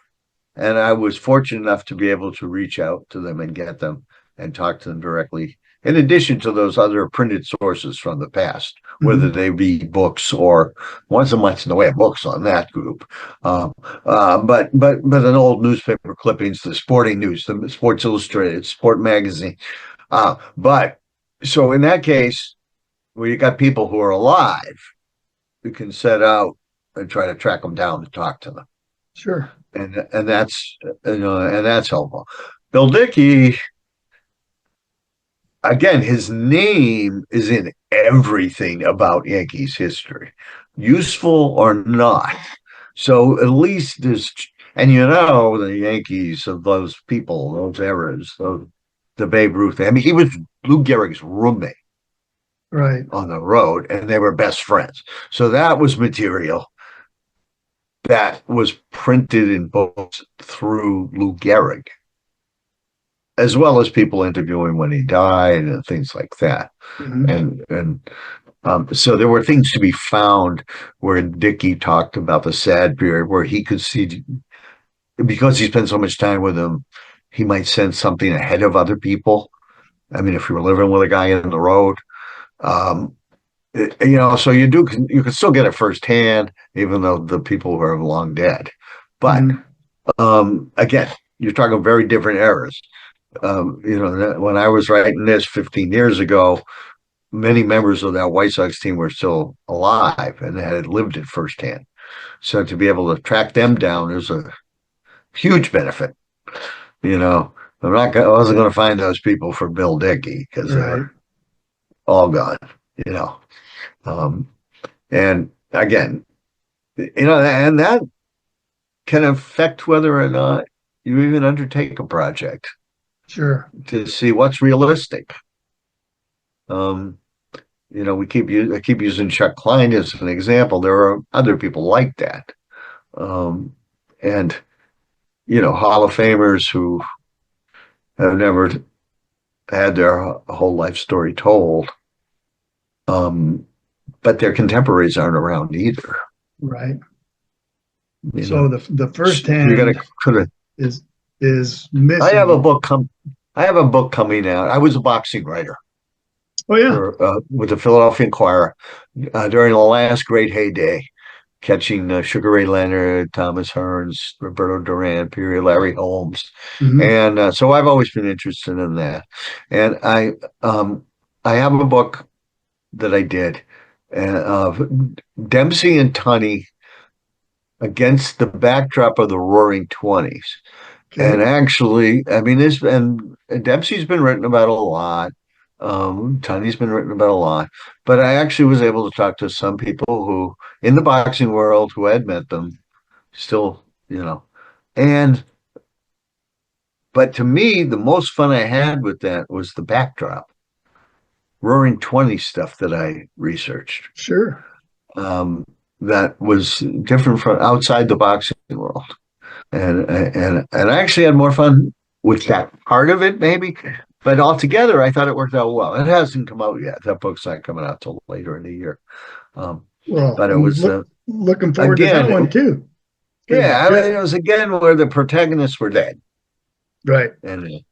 And I was fortunate enough to be able to reach out to them and get them and talk to them directly, in addition to those other printed sources from the past, whether they be books or once a month in the way of books on that group. But an old newspaper clippings, the sporting news, the Sports Illustrated, Sport Magazine. But so in that case, where you got people who are alive, you can set out and try to track them down and talk to them. Sure. And that's, and that's helpful. Bill Dickey, again, his name is in everything about Yankees history, useful or not. So at least there's, and the Yankees of those people, those eras, the Babe Ruth. I mean, he was Lou Gehrig's roommate, right, on the road, and they were best friends. So that was material that was printed in books through Lou Gehrig, as well as people interviewing when he died and things like that. So there were things to be found where Dickey talked about the sad period, where he could see, because he spent so much time with them, he might send something ahead of other people. I mean, if you were living with a guy in the road, so you can still get it firsthand, even though the people are long dead. But again, you're talking very different eras. When I was writing this 15 years ago, many members of that White Sox team were still alive and had lived it firsthand. So to be able to track them down is a huge benefit. I wasn't going to find those people for Bill Dickey because they were all gone. And again, and that can affect whether or not you even undertake a project. Sure. To see what's realistic. I keep using Chuck Klein as an example. There are other people like that. And Hall of Famers who have never had their whole life story told. But their contemporaries aren't around either. Right. So the first hand is missing. I have a book coming out. I was a boxing writer. Oh yeah. With the Philadelphia Inquirer during the last great heyday, catching Sugar Ray Leonard, Thomas Hearns, Roberto Duran, Larry Holmes, and so I've always been interested in that. And I have a book that I did of Dempsey and Tunney against the backdrop of the Roaring '20s. Okay. And actually, I mean, Dempsey's been written about a lot. Tunney's been written about a lot. But I actually was able to talk to some people who, in the boxing world, who had met them, still, but to me, the most fun I had with that was the backdrop. Roaring '20s stuff that I researched. Sure. That was different from outside the boxing world. And I actually had more fun with that part of it, maybe. But altogether, I thought it worked out well. It hasn't come out yet. That book's not coming out till later in the year. But it was looking forward to that one too. Yeah, it was again where the protagonists were dead. Right. And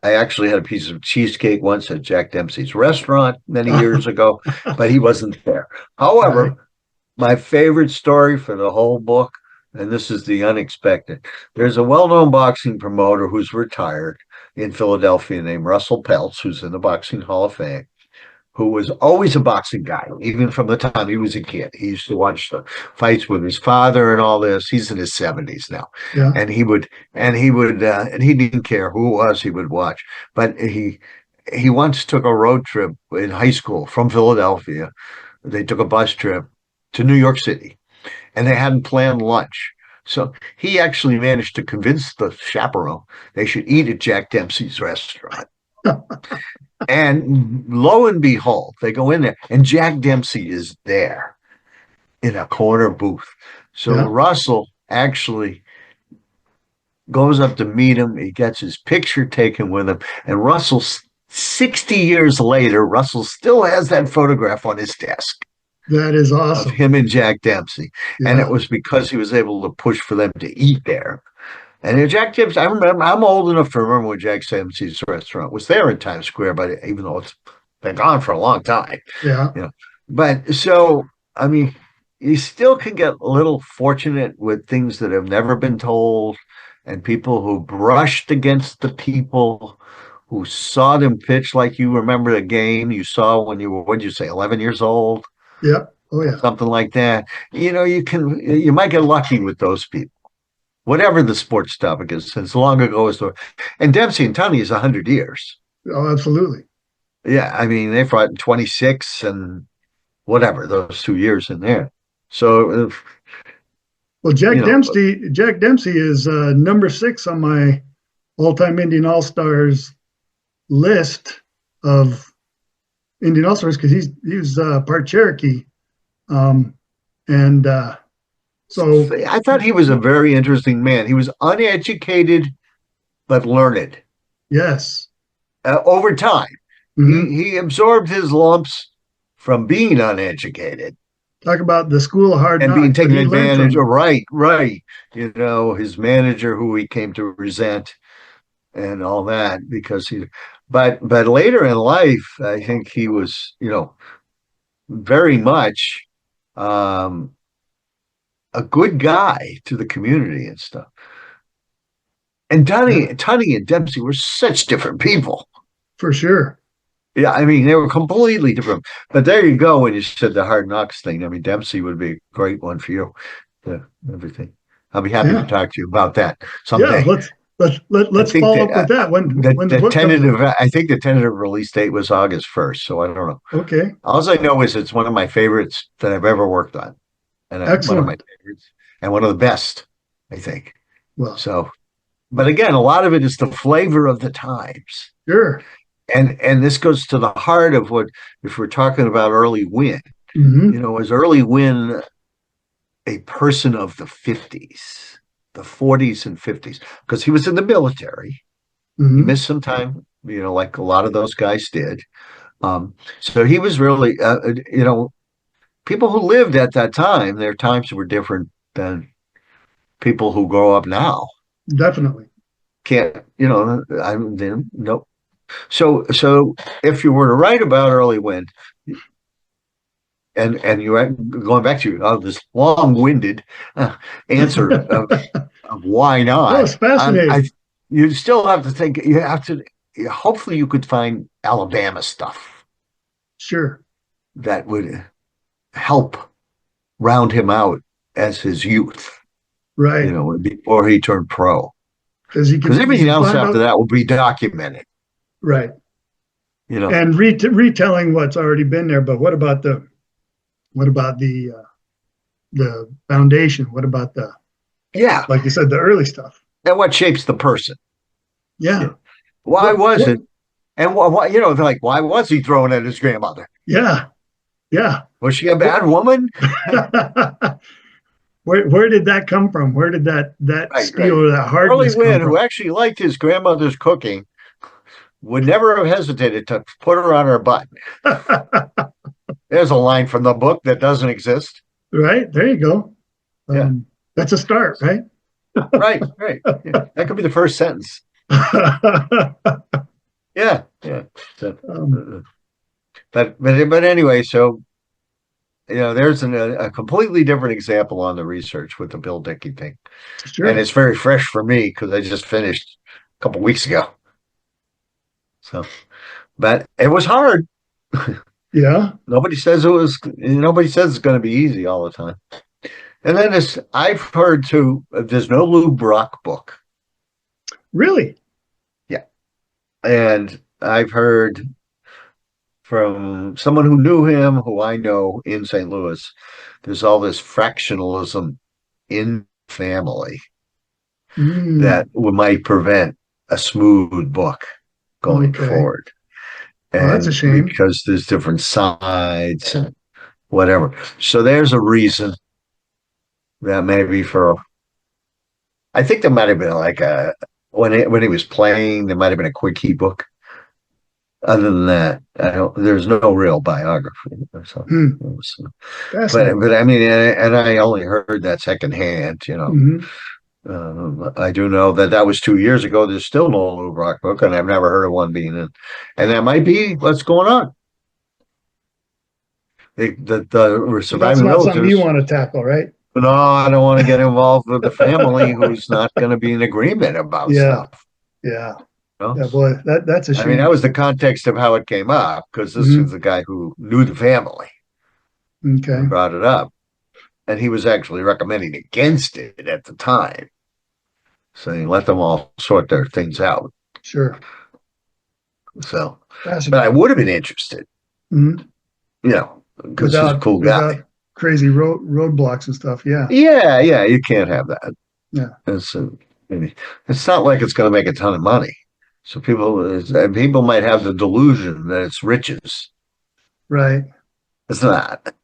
I actually had a piece of cheesecake once at Jack Dempsey's restaurant many years ago, but he wasn't there. However, my favorite story for the whole book, and this is the unexpected. There's a well-known boxing promoter who's retired in Philadelphia named Russell Peltz, who's in the Boxing Hall of Fame, who was always a boxing guy, even from the time he was a kid. He used to watch the fights with his father and all this. He's in his 70s now. Yeah. And he didn't care who it was he would watch. But he once took a road trip in high school from Philadelphia. They took a bus trip to New York City, and they hadn't planned lunch. So he actually managed to convince the chaperone they should eat at Jack Dempsey's restaurant. And lo and behold, they go in there, and Jack Dempsey is there in a corner booth. So Russell actually goes up to meet him. He gets his picture taken with him. And 60 years later, Russell still has that photograph on his desk. That is awesome. Of him and Jack Dempsey. Yeah. And it was because he was able to push for them to eat there. And Jack Dempsey, I remember, I'm old enough to remember when Jack Dempsey's restaurant was there in Times Square, but even though it's been gone for a long time. Yeah. But so, I mean, you still can get a little fortunate with things that have never been told and people who brushed against the people who saw them pitch, like you remember the game you saw when you were, what'd you say, 11 years old? Yep. Oh, yeah. Something like that. You might get lucky with those people. Whatever the sports topic is, as long ago as and Dempsey and Tunney is 100 years. Oh, absolutely. Yeah, I mean, they fought in 26 and whatever, those 2 years in there. So, well, Jack Dempsey is number 6 on my all-time Indian All-Stars list of Indian All-Stars because he was part Cherokee. So I thought he was a very interesting man. He was uneducated, but learned. Yes. Over time, Mm-hmm. he absorbed his lumps from being uneducated. Talk about the school of hard and knocks. being taken advantage of. Right. His manager, who he came to resent, and all that, because but later in life, I think he was, very much a good guy to the community and stuff. And Tunney and Dempsey were such different people. For sure. Yeah, I mean, they were completely different. But there you go, when you said the hard knocks thing. I mean, Dempsey would be a great one for you. Yeah, everything. I'll be happy to talk to you about that someday. Yeah, let's follow up with that. When the book tentative, I think the tentative release date was August 1st, so I don't know. Okay. All I know is it's one of my favorites that I've ever worked on. And excellent. One of my favorites and one of the best, I think. Well, so, but again, a lot of it is the flavor of the times. Sure. And this goes to the heart of what, if we're talking about Early Wynn, was Early Wynn a person of the 50s, the 40s and 50s? Because he was in the military. Mm-hmm. He missed some time, like a lot of those guys did. So he was really, people who lived at that time, their times were different than people who grow up now. Definitely. Can't, nope. So if you were to write about Early Wynn, and you're going back to this long-winded answer of why not? That was fascinating. You still have to think. You have to. Hopefully, you could find Alabama stuff. Sure. That would help round him out as his youth. Right. Before he turned pro. Because everything else after that will be documented. Right. And retelling what's already been there, but what about the foundation? What about like you said, the early stuff? And what shapes the person? Yeah. Why was it? And why why was he throwing at his grandmother? Yeah. Yeah. Was she a bad woman? Where did that come from? Where did that steel or that hardness Early Wynn, come from? who actually liked his grandmother's cooking, would never have hesitated to put her on her butt. There's a line from the book that doesn't exist. Right. There you go. That's a start, right? Right. Yeah. That could be the first sentence. Yeah. So, but anyway, so there's a completely different example on the research with the Bill Dickey thing. Sure. And it's very fresh for me because I just finished a couple weeks ago. So, but it was hard. Yeah. Nobody says it's going to be easy all the time. And then I've heard too, there's no Lou Brock book. Really? Yeah. And I've heard from someone who knew him, who I know in St. Louis, there's all this fractionalism in family that might prevent a smooth book going forward. And that's a shame. Because there's different sides and whatever. So there's a reason that maybe I think there might have been like when he was playing, there might have been a quickie book. Other than that, there's no real biography. So, but I mean, and I only heard that secondhand, I do know that was 2 years ago. There's still no Lou Brock book, and I've never heard of one being in. And that might be what's going on. The surviving That's not something relatives. you want to tackle, right? No, I don't want to get involved with the family who's not going to be in agreement about stuff. Yeah. You know? Yeah, boy, that's a shame. I mean, that was the context of how it came up, because this is the guy who knew the family. Okay. And brought it up. And he was actually recommending against it at the time, saying let them all sort their things out. Sure. So, but I would have been interested, you know, because he's a cool guy. Crazy roadblocks and stuff. Yeah. Yeah. You can't have that. Yeah. It's not like it's going to make a ton of money. So people might have the delusion that it's riches. Right. It's not.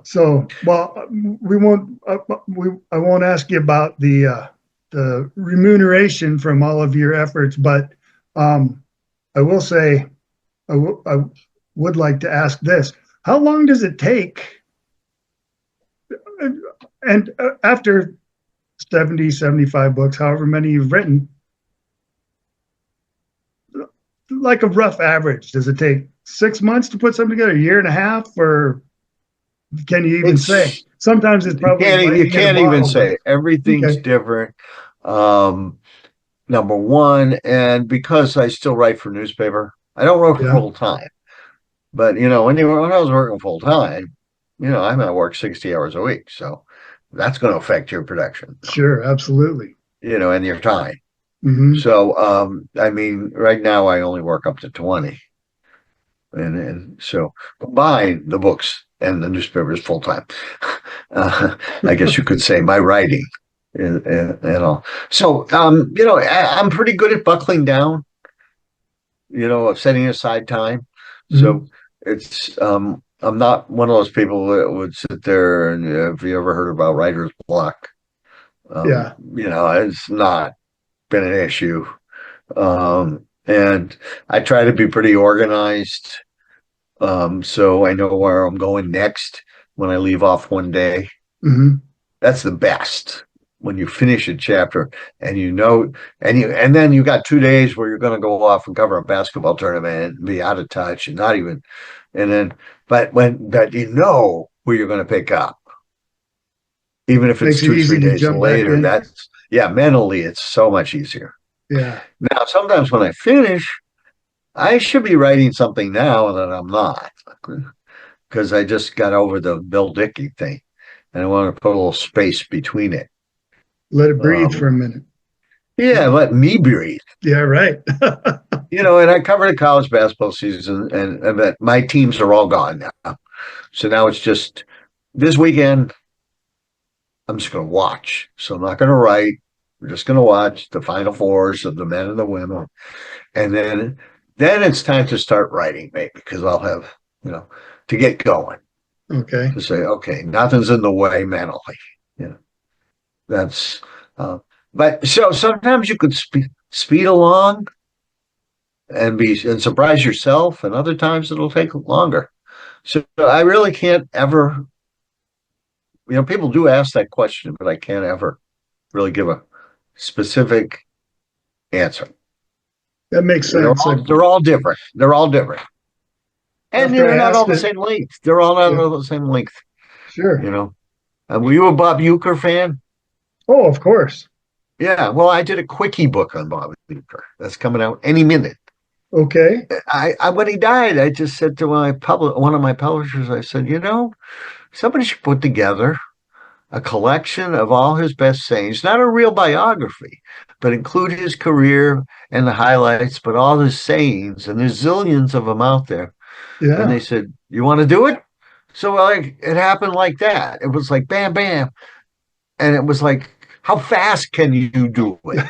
So well, we won't. I won't ask you about the remuneration from all of your efforts, but I will say I would like to ask this: how long does it take? And after 70, 75 books, however many you've written, like a rough average, does it take 6 months to put something together, a year and a half, or can you even say? Sometimes it's probably you can't even say. Everything's different. Number one, and because I still write for newspaper, I don't work full time. But when I was working full time, I'm at work 60 hours a week, so that's going to affect your production. Sure, absolutely. And your time. Mm-hmm. So, I mean, right now I only work up to 20, and so buying the books and the newspaper is full time. I guess you could say my writing and all. So, I'm pretty good at buckling down. Of setting aside time. Mm-hmm. So it's I'm not one of those people that would sit there and have you ever heard about writer's block? It's not been an issue. And I try to be pretty organized. So I know where I'm going next when I leave off one day. Mm-hmm. That's the best. When you finish a chapter and and then you got 2 days where you're going to go off and cover a basketball tournament and be out of touch and not even, but you know where you're going to pick up, even if it's 2-3 days later, mentally it's so much easier. Yeah. Now, sometimes when I finish, I should be writing something now that I'm not, because I just got over the Bill Dickey thing and I want to put a little space between it. Let it breathe for a minute. Yeah, let me breathe. Yeah, right. And I covered a college basketball season, and my teams are all gone now. So now it's just this weekend, I'm just going to watch. So I'm not going to write. We're just going to watch the Final Fours of the men and the women. And then it's time to start writing, maybe, because I'll have, to get going. Okay. To say, okay, nothing's in the way mentally. That's, but so sometimes you could speed along and surprise yourself, and other times it'll take longer. So I really can't ever, people do ask that question, but I can't ever really give a specific answer. That makes sense. They're all different. They're all different. And they're not all the same length. They're all not all the same length. Sure. Were you a Bob Uecker fan? Oh, of course. Yeah, well, I did a quickie book on Bob Uecker. That's coming out any minute. Okay. I when he died, I just said to one of my publishers, I said, somebody should put together a collection of all his best sayings, not a real biography, but include his career and the highlights, but all his sayings, and there's zillions of them out there. Yeah. And they said, you want to do it? So it happened like that. It was like, bam, bam. And it was like, how fast can you do it?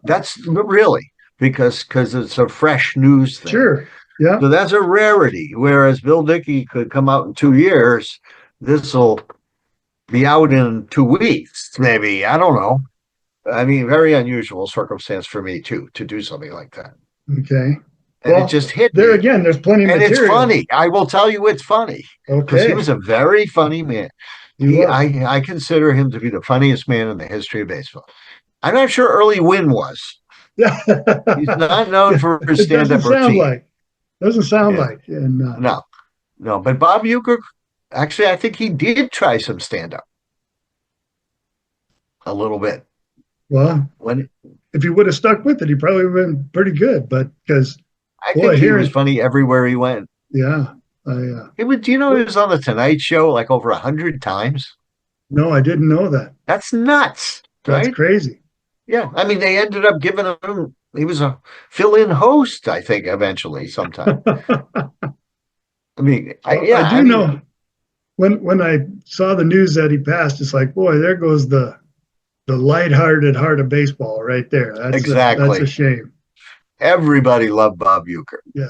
That's really because it's a fresh news thing. Sure. Yeah. So that's a rarity. Whereas Bill Dickey could come out in 2 years, this will be out in 2 weeks, maybe. I don't know. I mean, very unusual circumstance for me too to do something like that. Okay. And it just hit there me. Again. There's plenty of material. And it's funny. I will tell you, it's funny. Okay. Because he was a very funny man. He was. I consider him to be the funniest man in the history of baseball. I'm not sure Early Wynn was. He's not known for his stand-up routine. Doesn't sound like. And no. But Bob Uecker, actually, I think he did try some stand-up a little bit. Well, if he would have stuck with it, he probably would have been pretty good. But because I think he was funny everywhere he went. Yeah. He was on the Tonight Show like over 100 times. No, I didn't know that. That's nuts. That's right? Crazy. Yeah. I mean, they ended up giving him, he was a fill-in host, I think, eventually sometime. I mean, I do know when I saw the news that he passed, it's like, boy, there goes the lighthearted heart of baseball right there. That's a shame. Everybody loved Bob Uecker. Yeah.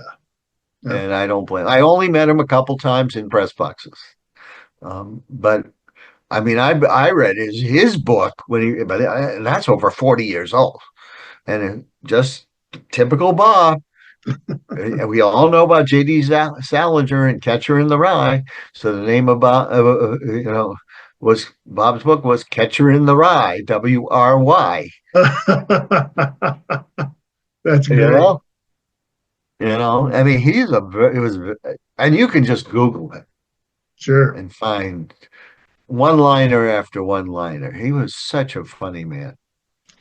And I don't blame. I only met him a couple times in press boxes, but I mean, I read his book and that's over 40 years old, and just typical Bob. We all know about J.D. Salinger and Catcher in the Rye. So the name of was Bob's book was Catcher in the Rye, W-R-Y. That's good. I mean, and you can just Google it. Sure. And find one-liner after one-liner. He was such a funny man.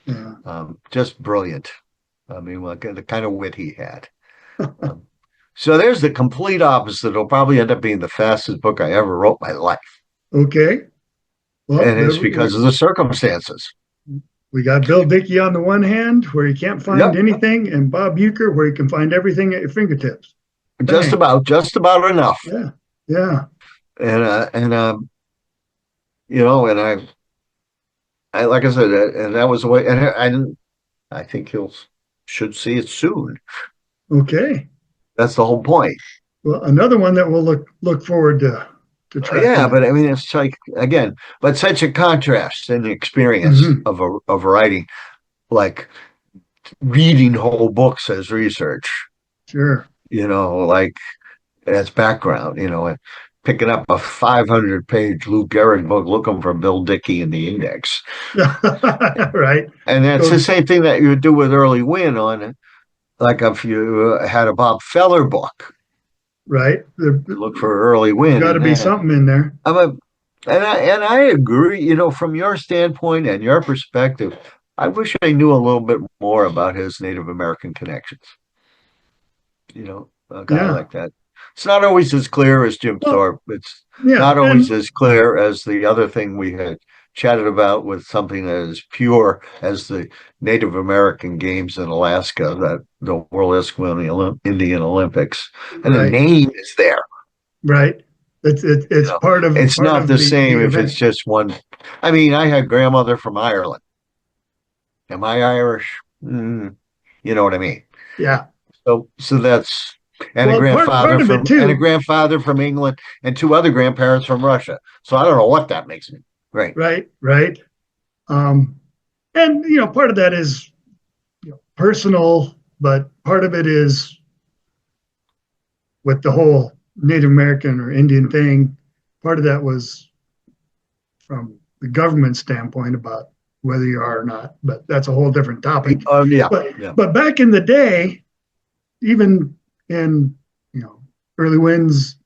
Yeah. Just brilliant. I mean, the kind of wit he had. So there's the complete opposite. It'll probably end up being the fastest book I ever wrote in my life. Okay. Well, and it's because of the circumstances. We got Bill Dickey on the one hand, where you can't find anything, and Bob Uecker, where you can find everything at your fingertips. Just about enough. Yeah, yeah. And I like I said, and that was the way. And I think should see it soon. Okay, that's the whole point. Well, another one that we'll look forward to tracking. Yeah, but I mean, it's like but such a contrast in the experience of writing, like reading whole books as research. Sure. Like as background. And picking up a 500-page Lou Gehrig book looking for Bill Dickey in the index. Right. And that's the same thing that you would do with Early Wynn on, like if you had a Bob Feller book. Right. Look for Early Wynn. Got to be something in there. And I agree, from your standpoint and your perspective, I wish I knew a little bit more about his Native American connections. A guy like that. It's not always as clear as Jim Thorpe. It's not always as clear as the other thing we had chatted about with something that is pure as the Native American games in Alaska, that the World Eskimo Indian Olympics, and the name is there. Right. It's part of. It's part not of the same if event. it's just one. I mean, I had grandmother from Ireland. Am I Irish? You know what I mean? Yeah. So that's. And a grandfather from England, and two other grandparents from Russia. So I don't know what that makes me. Right. And part of that is personal, but part of it is with the whole Native American or Indian thing. Part of that was from the government standpoint about whether you are or not, but that's a whole different topic. But back in the day, even in Early Wynn's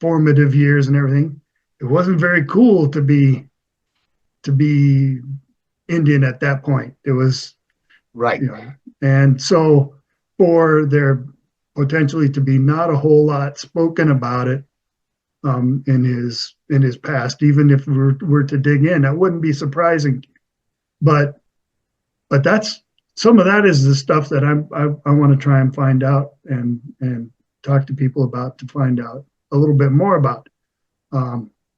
formative years and everything, it wasn't very cool to be Indian at that point. It was right. And so for there potentially to be not a whole lot spoken about it in his past, even if we were to dig in, that wouldn't be surprising. But that's some of that is the stuff that I want to try and find out and talk to people about to find out a little bit more about,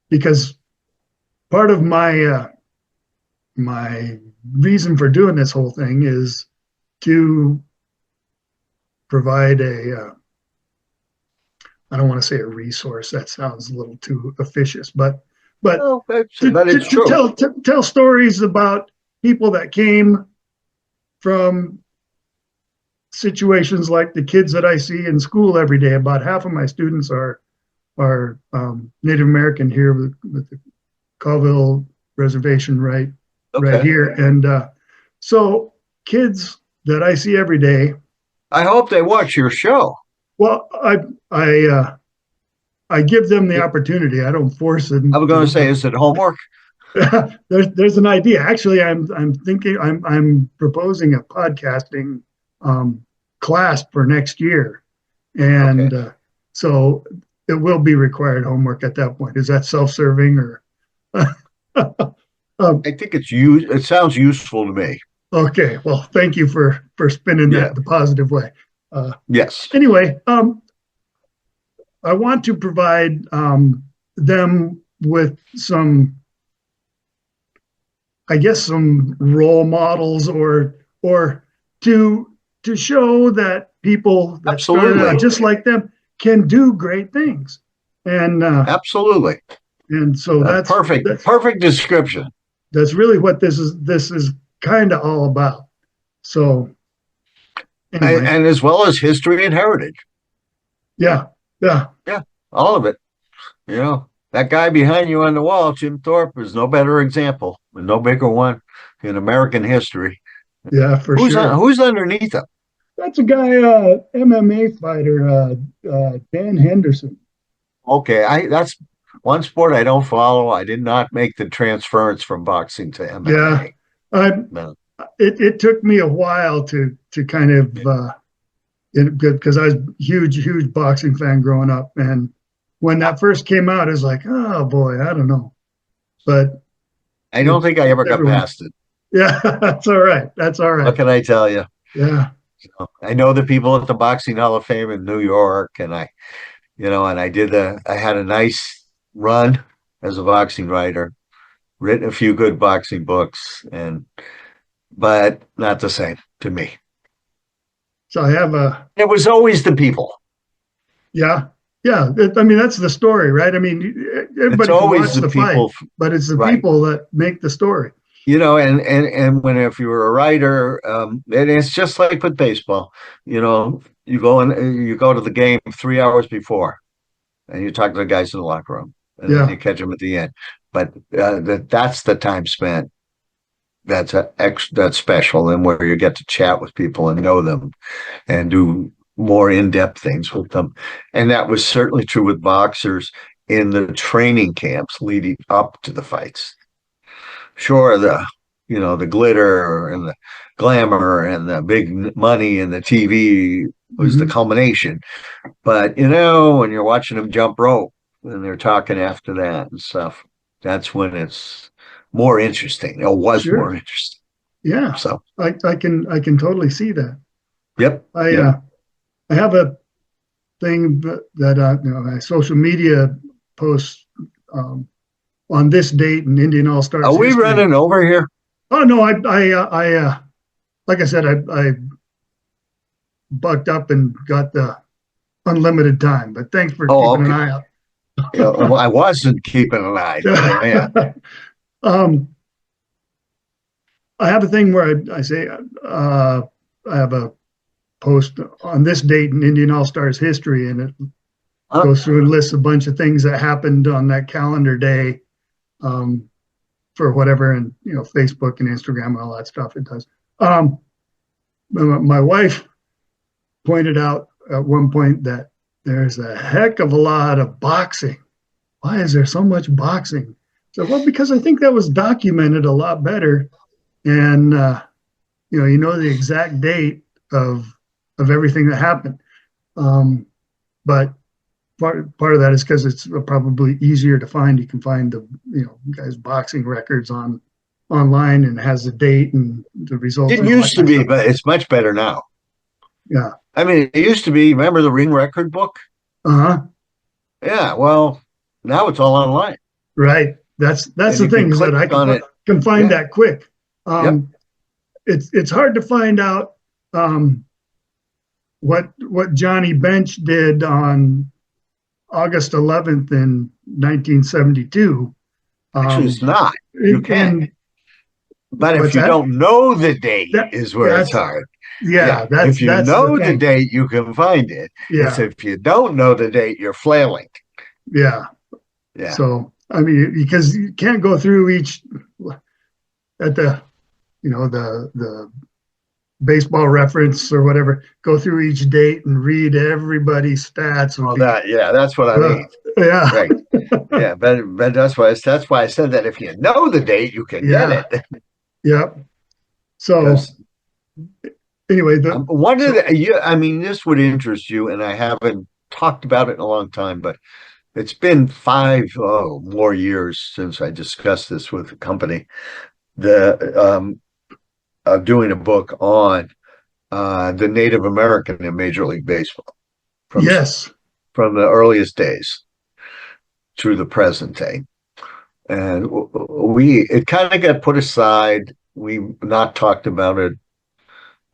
because part of my my reason for doing this whole thing is to provide I don't want to say a resource, that sounds a little too officious, but it's true. Tell stories about people that came from situations like the kids that I see in school every day. About half of my students are Native American here with Colville Reservation right Okay. here. And so kids that I see every day. I hope they watch your show. Well, I give them the opportunity. I don't force them. I was going to say, is it homework? there's an idea. Actually, I'm thinking I'm proposing a podcasting class for next year, and so it will be required homework at that point. Is that self-serving or? I think it sounds useful to me. Okay, well, thank you for spinning that the positive way. Yes. Anyway, I want to provide them with some role models or to show that people that started out just like them can do great things. And absolutely. And so that's perfect description. That's really what this is kind of all about. So anyway. And as well as history and heritage. Yeah. All of it. You know, that guy behind you on the wall, Jim Thorpe, is no better example, no bigger one in American history. Yeah, for sure. Who's underneath him? That's a guy, MMA fighter, Dan Henderson. Okay, that's one sport I don't follow. I did not make the transference from boxing to MMA. Yeah, it took me a while to kind of because I was huge boxing fan growing up, and when that first came out, it was like, oh boy, I don't know, but I don't think I ever got past it. Yeah, that's all right. What can I tell you? Yeah, I know the people at the Boxing Hall of Fame in New York, and I had a nice run as a boxing writer, written a few good boxing books, but not the same to me. So I have it was always the people. Yeah. I mean, that's the story, right? I mean, everybody can watch the people, fight, but it's the people that make the story. You know, and if you were a writer, and it's just like with baseball, you know, you go to the game 3 hours before, and you talk to the guys in the locker room, and then you catch them at the end. But that's the time spent. That's special, and where you get to chat with people and know them, and do more in-depth things with them. And that was certainly true with boxers in the training camps leading up to the fights. Sure, the glitter and the glamour and the big money and the TV was the culmination. But, you know, when you're watching them jump rope and they're talking after that and stuff, that's when it's more interesting. It was more interesting. Yeah. So I can totally see that. Yep. I have a thing that I social media posts on this date in NDN All-Stars. Are we running over here? Oh no, I like I said, I bucked up and got the unlimited time. But thanks for keeping an eye out. Well, I wasn't keeping an eye. I have a thing where I say I have a post on this date in NDN All-Stars history, and it goes through and lists a bunch of things that happened on that calendar day for whatever, and you know, Facebook and Instagram and all that stuff it does. My wife pointed out at one point that there's a heck of a lot of boxing. Why is there so much boxing? So, well, because I think that was documented a lot better, and you know the exact date of everything that happened. But part of that is because it's probably easier to find. You can find the guys' boxing records online, and has the date and the results. It used to be, but it's much better now. Yeah. I mean, it used to be, remember the Ring Record book? Yeah, well, now it's all online. Right. That's the thing, is that I can find that quick. It's hard to find out what Johnny Bench did on August 11th in 1972. Actually, it's not. You can. But if you don't know the date is where it's hard. Yeah, if you know the date, you can find it. Yeah. It's if you don't know the date, you're flailing. Yeah. Yeah. So I mean, because you can't go through each at the, the baseball reference or whatever, go through each date and read everybody's stats. Well, that's what I mean. Yeah. Right. Yeah. But that's why I said that if you know the date, you can get it. Yep. So anyway, this would interest you, and I haven't talked about it in a long time, but it's been 5 more years since I discussed this with the company. Doing a book on the Native American in Major League Baseball. From the earliest days through the present day. And it kind of got put aside. We've not talked about it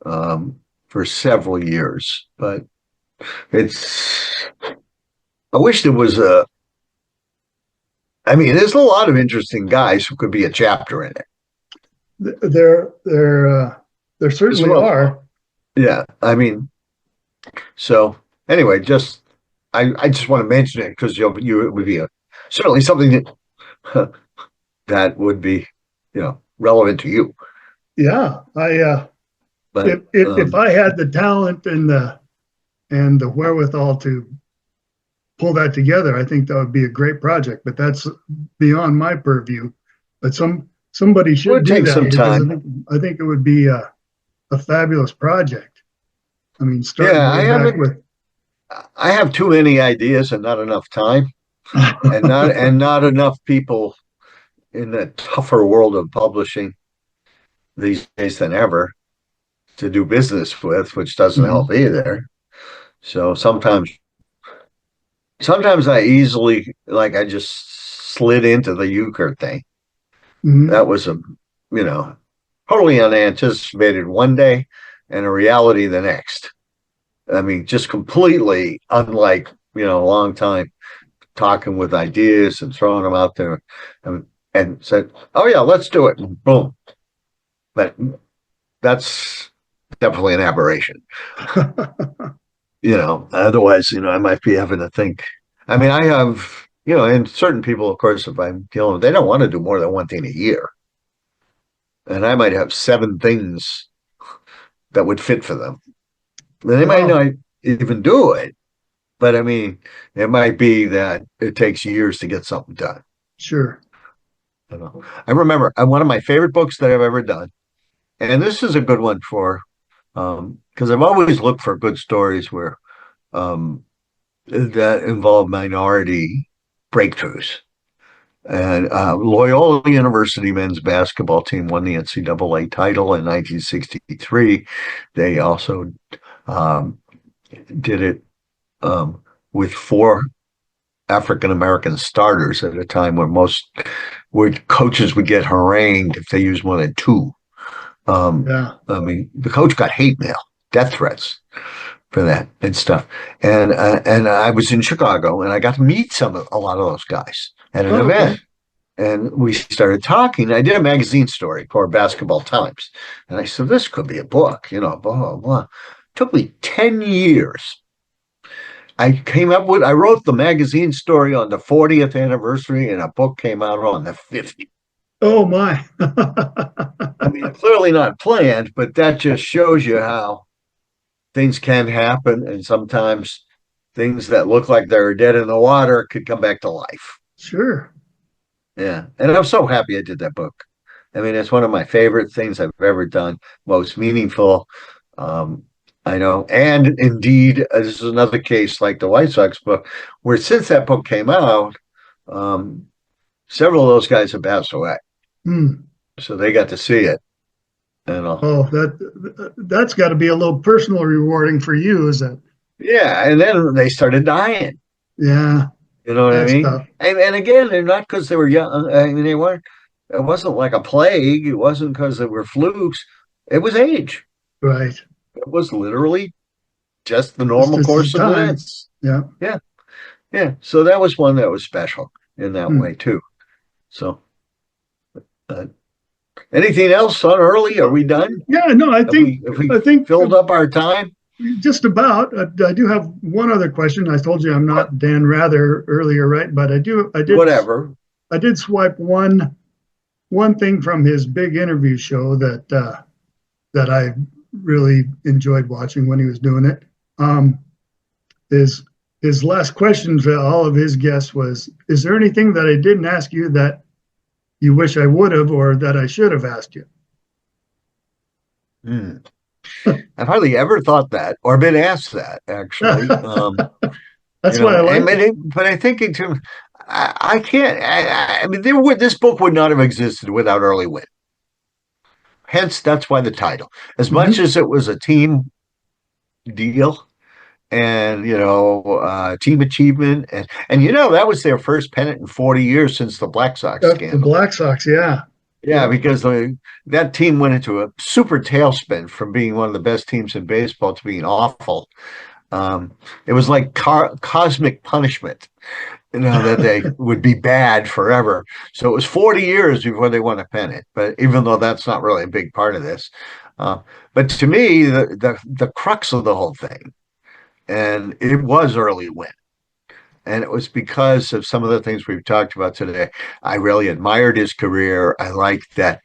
for several years, but I wish there was there's a lot of interesting guys who could be a chapter in it. There certainly are. Yeah, so anyway, I just want to mention it because it would be certainly something that would be relevant to you. Yeah, if I had the talent and the wherewithal to pull that together, I think that would be a great project. But that's beyond my purview. But somebody should do that. Some time. I think it would be a fabulous project. I mean, I have too many ideas and not enough time, and not enough people in the tougher world of publishing these days than ever to do business with, which doesn't help either. So sometimes I easily, I just slid into the euchre thing. That was totally unanticipated one day and a reality the next. Just completely unlike, a long time talking with ideas and throwing them out there and said, oh yeah, let's do it. And boom. But that's definitely an aberration. Otherwise, I might be having to think. I have, and certain people, of course, if I'm dealing with, they don't want to do more than one thing a year. And I might have 7 things that would fit for them. They might not even do it, but it might be that it takes years to get something done. Sure. I remember one of my favorite books that I've ever done, and this is a good one for, because I've always looked for good stories where that involve minority breakthroughs. And Loyola University men's basketball team won the NCAA title in 1963. They also did it with 4 African-American starters at a time where coaches would get harangued if they used more than 2. The coach got hate mail, death threats for that and stuff. And I was in Chicago, and I got to meet a lot of those guys at an event. And we started talking. I did a magazine story for Basketball Times. And I said, this could be a book, blah, blah, blah. It took me 10 years. I wrote the magazine story on the 40th anniversary, and a book came out on the 50th. Oh, my. Clearly not planned, but that just shows you how things can happen. And sometimes things that look like they're dead in the water could come back to life. Sure. Yeah. And I'm so happy I did that book. It's one of my favorite things I've ever done, most meaningful. I know. And indeed, this is another case like the White Sox book, where since that book came out, several of those guys have passed away. So they got to see it. That's got to be a little personal rewarding for you, is it? Yeah. And then they started dying. Yeah. You know what I mean? Tough. And again, they're not because they were young. They weren't. It wasn't like a plague. It wasn't because they were flukes. It was age. Right. It was literally just the normal course of events. Yeah. Yeah. Yeah. So that was one that was special in that way too. So, anything else on early? Are we done? Yeah. No, I think filled up our time. Just about. I do have one other question. I told you I'm not Dan Rather earlier, right? But I did. Whatever. I did swipe one thing from his big interview show that I really enjoyed watching when he was doing it. His last question to all of his guests was, is there anything that I didn't ask you that you wish I would have or that I should have asked you? I've hardly ever thought that or been asked that, actually. That's why I like it. But I think in terms, I can't. I mean, this book would not have existed without Early Wynn. Hence, that's why the title. As much as it was a team deal, and team achievement, and that was their first pennant in 40 years since the Black Sox scandal. The Black Sox, yeah. Yeah, because that team went into a super tailspin from being one of the best teams in baseball to being awful. It was like cosmic punishment, that they would be bad forever. So it was 40 years before they won a pennant. But even though that's not really a big part of this, but to me, the crux of the whole thing, and it was Early Wynn. And it was because of some of the things we've talked about today. I really admired his career. I liked that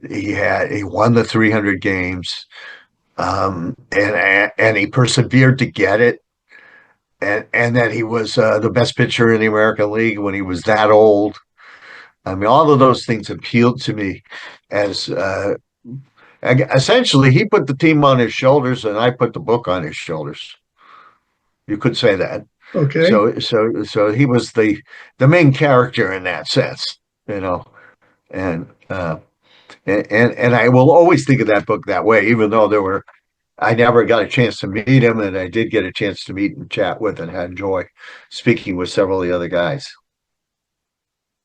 he won the 300 games, and he persevered to get it, and that he was the best pitcher in the American League when he was that old. I mean, all of those things appealed to me as essentially he put the team on his shoulders, and I put the book on his shoulders. You could say that. Okay. So he was the main character in that sense, and I will always think of that book that way, even though I never got a chance to meet him, and I did get a chance to meet and chat with and had joy speaking with several of the other guys.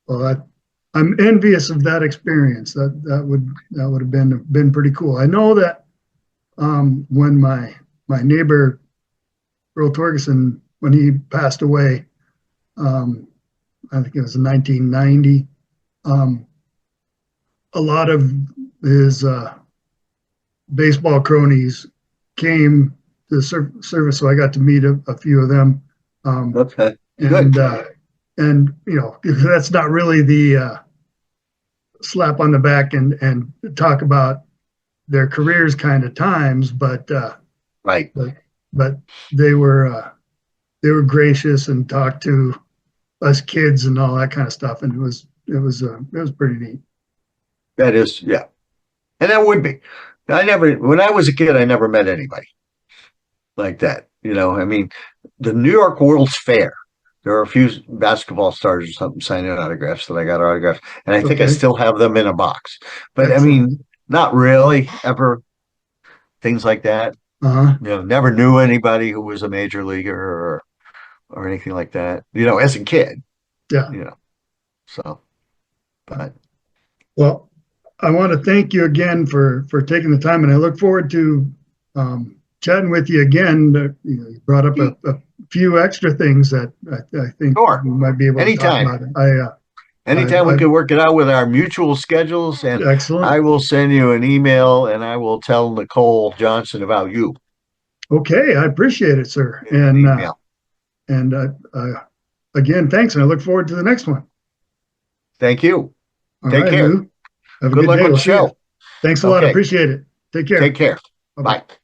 Well, I'm envious of that experience. That would have been pretty cool. I know that when my neighbor Earl Torgerson, when he passed away, I think it was in 1990, a lot of his baseball cronies came to the service, so I got to meet a few of them. Okay, and that's not really the slap on the back and talk about their careers kind of times, but right. But they were gracious and talked to us kids and all that kind of stuff, and it was pretty neat. That is, yeah, and that would be. When I was a kid, I never met anybody like that. I mean, the New York World's Fair, there are a few basketball stars or something signing autographs that I got autographed, and I think I still have them in a box. But excellent. I mean, not really ever things like that. Never knew anybody who was a major leaguer or anything like that. As a kid. Yeah. So, but. Well, I want to thank you again for taking the time, and I look forward to chatting with you again. You brought up a few extra things that I think we might be able to talk about. Anytime we can work it out with our mutual schedules, and excellent. I will send you an email, and I will tell Nicole Johnson about you. Okay, I appreciate it, sir. And again, thanks, and I look forward to the next one. Thank you. All Take right, care. Lou. Have a good good luck day. with the show. Thanks a lot. I appreciate it. Take care. Take care. Bye-bye. Bye.